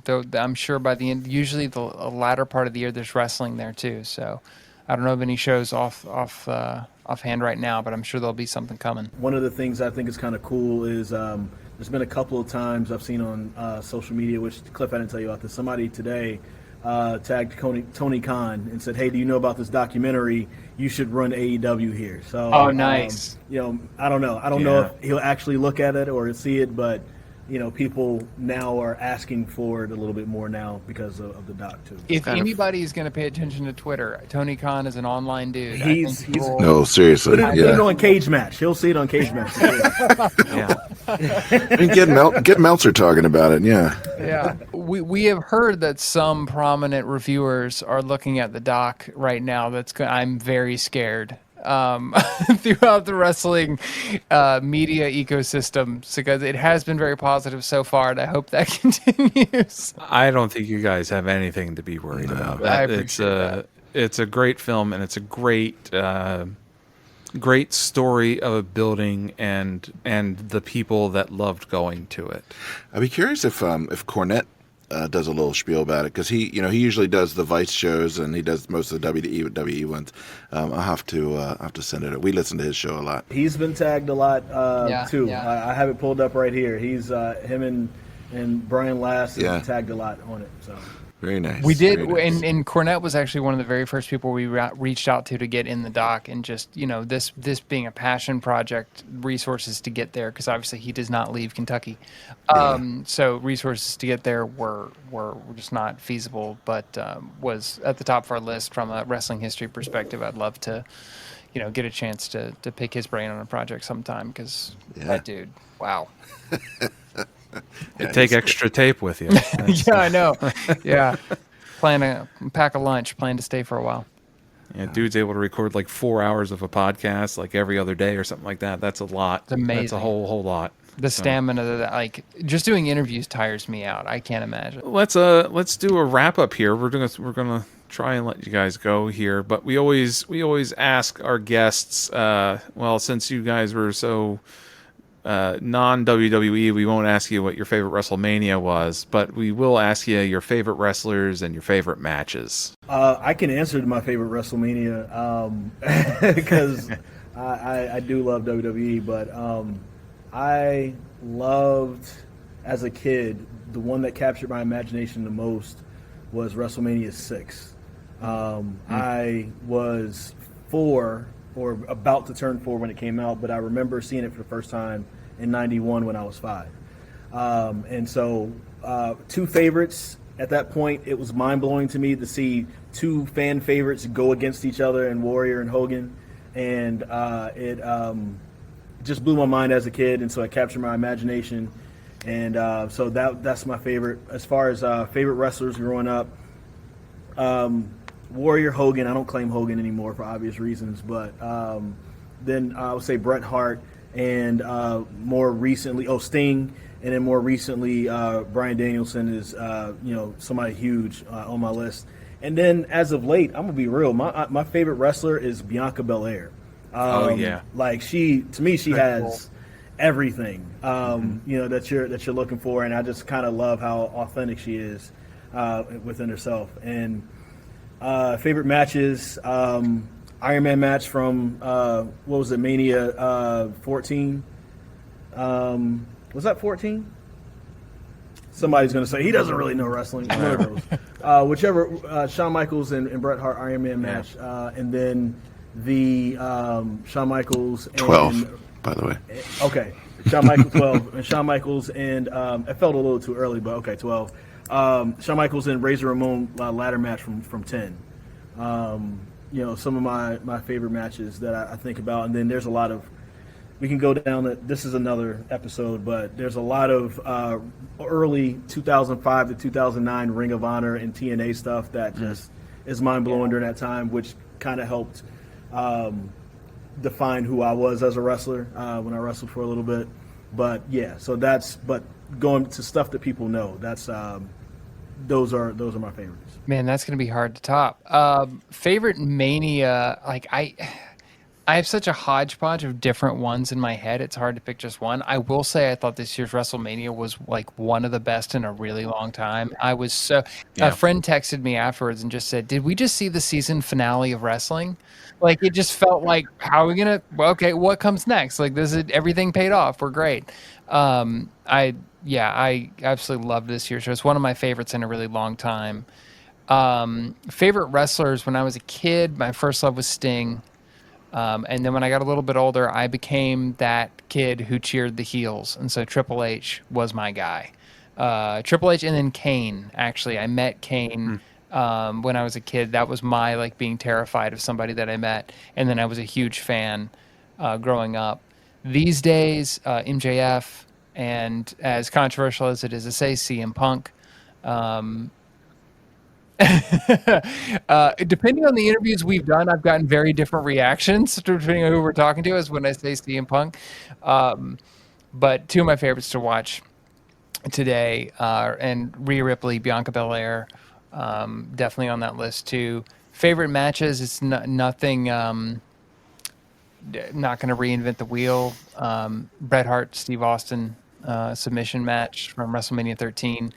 Though I'm sure by the end, usually the latter part of the year, there's wrestling there too. So I don't know of any shows offhand right now, but I'm sure there'll be something coming. One of the things I think is kind of cool is there's been a couple of times I've seen on social media, which Cliff, I didn't tell you about this. Somebody today tagged Tony Khan and said, "Hey, do you know about this documentary? You should run AEW here." So, oh, nice. I don't know. I don't know if he'll actually look at it or see it, but people now are asking for it a little bit more now because of the doc too. If anybody is going to pay attention to Twitter, Tony Khan is an online dude. He's no, seriously. Put it on Cage Match. He'll see it on Cage Match. Get Meltzer talking about it. Yeah. Yeah. We have heard that some prominent reviewers are looking at the doc right now. I'm very scared. Throughout the wrestling media ecosystem, because it has been very positive so far, and I hope that continues. I don't think you guys have anything to be worried about. I appreciate that. It's a great film, and it's a great story of a building and the people that loved going to it. I'd be curious if Cornette does a little spiel about it, because he usually does the Vice shows and he does most of the WWE ones. I'll have to send it. We listen to his show a lot. He's been tagged a lot too. Yeah. I have it pulled up right here. He's him and Brian Last have been tagged a lot on it. So. Very nice. We did, nice. and Cornette was actually one of the very first people we reached out to get in the doc, and just this being a passion project, resources to get there, because obviously he does not leave Kentucky, so resources to get there were just not feasible, but was at the top of our list from a wrestling history perspective. I'd love to, get a chance to pick his brain on a project sometime, because that dude, wow. Take extra tape with you. Yeah, I know. Yeah. Plan to pack a lunch, plan to stay for a while. Yeah, dude's able to record like 4 hours of a podcast like every other day or something like that. That's a lot. It's amazing. That's a whole lot. The stamina that just doing interviews tires me out. I can't imagine. Let's do a wrap up here. We're gonna try and let you guys go here, but we always ask our guests. Since you guys were so non-WWE, we won't ask you what your favorite WrestleMania was, but we will ask you your favorite wrestlers and your favorite matches. I can answer to my favorite WrestleMania because I do love WWE, but I loved, as a kid, the one that captured my imagination the most was WrestleMania 6. I was 4 or about to turn 4 when it came out, but I remember seeing it for the first time in '91 when I was 5. And so 2 favorites. At that point, it was mind-blowing to me to see 2 fan favorites go against each other in Warrior and Hogan. And it just blew my mind as a kid, and so it captured my imagination. And so that's my favorite. As far as favorite wrestlers growing up, Warrior, Hogan. I don't claim Hogan anymore for obvious reasons, but then I would say Bret Hart, and more recently, Sting, and then more recently, Bryan Danielson is somebody huge on my list. And then as of late, I'm gonna be real. My favorite wrestler is Bianca Belair. Like she has everything that you're looking for, and I just kind of love how authentic she is within herself. And favorite matches, Iron Man match from what was it, Mania 14? Was that 14? Somebody's going to say he doesn't really know wrestling. Whichever, Shawn Michaels and Bret Hart Iron Man match, and then the Shawn Michaels and 12, by the way. Okay, Shawn Michaels 12 and Shawn Michaels and it felt a little too early, but okay, 12. Shawn Michaels and Razor Ramon ladder match from 10. Some of my favorite matches that I think about, and then there's a lot of. We can go down. This is another episode, but there's a lot of early 2005 to 2009 Ring of Honor and TNA stuff that just is mind blowing during that time, which kind of helped define who I was as a wrestler when I wrestled for a little bit. But yeah, so but going to stuff that people know, that's those are my favorites. Man, that's gonna be hard to top. Favorite Mania, I have such a hodgepodge of different ones in my head. It's hard to pick just one. I will say I thought this year's WrestleMania was like one of the best in a really long time. A friend texted me afterwards and just said, "Did we just see the season finale of wrestling?" Like it just felt like, how are we gonna? Well, okay, what comes next? Like this is everything paid off. We're great. I absolutely loved this year. So it's one of my favorites in a really long time. Favorite wrestlers when I was a kid, my first love was Sting. And then when I got a little bit older, I became that kid who cheered the heels. And so Triple H was my guy. Triple H and then Kane, actually. I met Kane when I was a kid. That was my, like, being terrified of somebody that I met. And then I was a huge fan growing up. These days, MJF, and as controversial as it is to say, CM Punk. Depending on the interviews we've done, I've gotten very different reactions depending on who we're talking to, as when I say CM Punk. But two of my favorites to watch today, and Rhea Ripley, Bianca Belair, definitely on that list too. Favorite matches, it's nothing, not going to reinvent the wheel. Bret Hart, Steve Austin submission match from WrestleMania 13.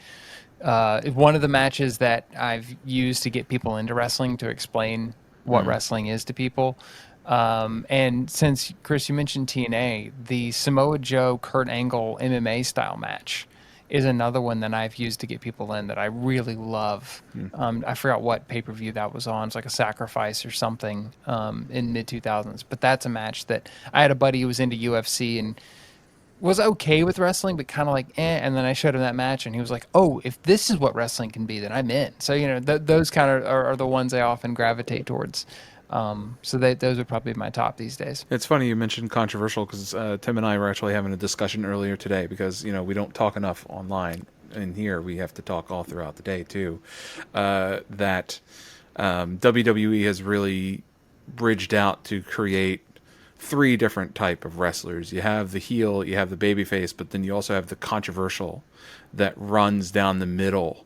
One of the matches that I've used to get people into wrestling, to explain what wrestling is to people. And since, Chris, you mentioned TNA, the Samoa Joe, Kurt Angle MMA style match is another one that I've used to get people in that I really love. I forgot what pay-per-view that was on. It's like a Sacrifice or something in mid-2000s. But that's a match that I had a buddy who was into UFC and was okay with wrestling, but kind of like, and then I showed him that match, and he was like, oh, if this is what wrestling can be, then I'm in. So, those kind of are the ones I often gravitate towards. So those are probably my top these days. It's funny you mentioned controversial, because Tim and I were actually having a discussion earlier today, because, we don't talk enough online. And here we have to talk all throughout the day, too. That WWE has really bridged out to create three different type of wrestlers. You have the heel, you have the babyface, but then you also have the controversial that runs down the middle.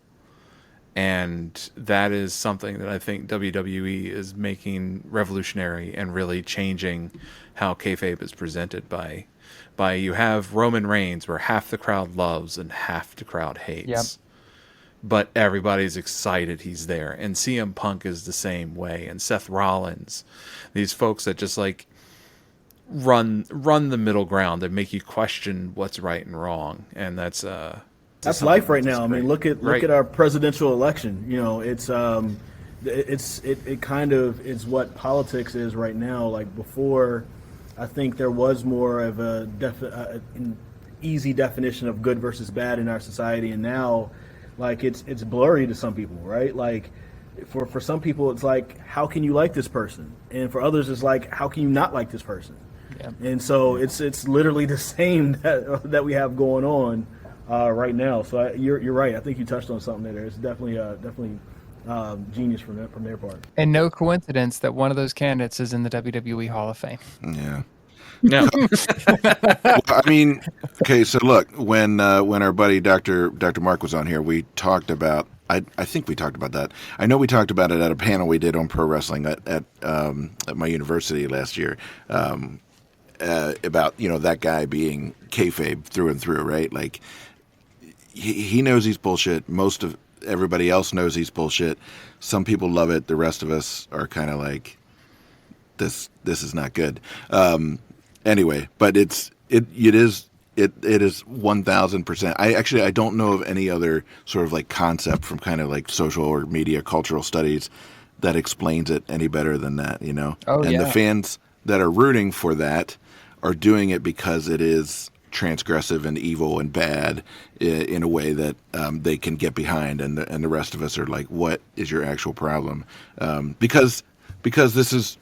And that is something that I think WWE is making revolutionary and really changing how kayfabe is presented by you have Roman Reigns, where half the crowd loves and half the crowd hates. Yep. But everybody's excited he's there. And CM Punk is the same way. And Seth Rollins. These folks that just like run the middle ground and make you question what's right and wrong. And that's life right now. I mean, look at our presidential election. It kind of is what politics is right now. Like before, I think there was more of an easy definition of good versus bad in our society, and now, like it's blurry to some people, right? Like for some people, it's like, how can you like this person? And for others, it's like, how can you not like this person? Yeah. And so it's literally the same that we have going on right now. So you're right. I think you touched on something there. It's definitely genius from their part. And no coincidence that one of those candidates is in the WWE Hall of Fame. Yeah. No. Well, I mean, okay. So look, when our buddy Dr. Mark was on here, we talked about. I think we talked about that. I know we talked about it at a panel we did on pro wrestling at my university last year. About that guy being kayfabe through and through, right? Like he knows he's bullshit. Most of everybody else knows he's bullshit. Some people love it. The rest of us are kind of like, this is not good. Anyway, but it is 1000%. I don't know of any other sort of like concept from kind of like social or media cultural studies that explains it any better than that, The fans that are rooting for that are doing it because it is transgressive and evil and bad in a way that they can get behind, and the rest of us are like, what is your actual problem? Because the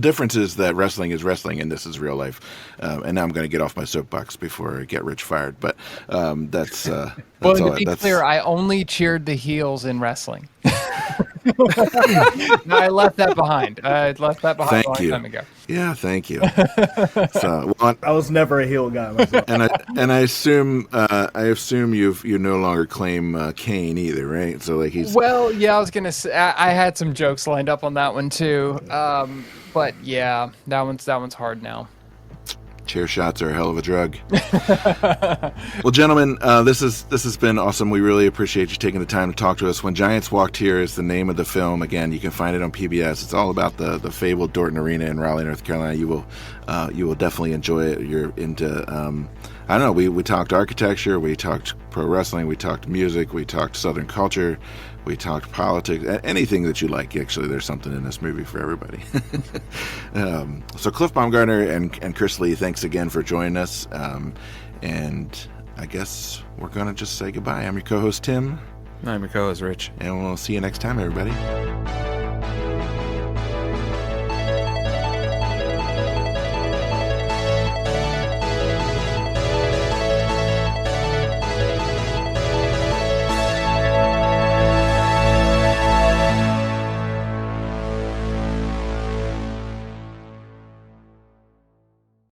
difference is that wrestling is wrestling and this is real life. And now I'm going to get off my soapbox before I get Rich fired. But that's well, to be clear, I only cheered the heels in wrestling. No, I left that behind. A long time ago. Yeah, thank you. So, well, I was never a heel guy myself. And I assume you no longer claim Kane either, right? So like he's. Well, yeah, I was gonna say I had some jokes lined up on that one too, but yeah, that one's hard now. Chair shots are a hell of a drug. Well, gentlemen, this has been awesome. We really appreciate you taking the time to talk to us. When Giants Walked Here is the name of the film. Again, you can find it on PBS. It's all about the fabled Dorton Arena in Raleigh, North Carolina. You will definitely enjoy it. You're into I don't know. We talked architecture. We talked pro wrestling. We talked music. We talked Southern culture. We talked politics. Anything that you like. Actually, there's something in this movie for everybody. So Cliff Bumgardner and Chris Lee, thanks again for joining us. And I guess we're going to just say goodbye. I'm your co-host, Tim. I'm your co-host, Rich. And we'll see you next time, everybody.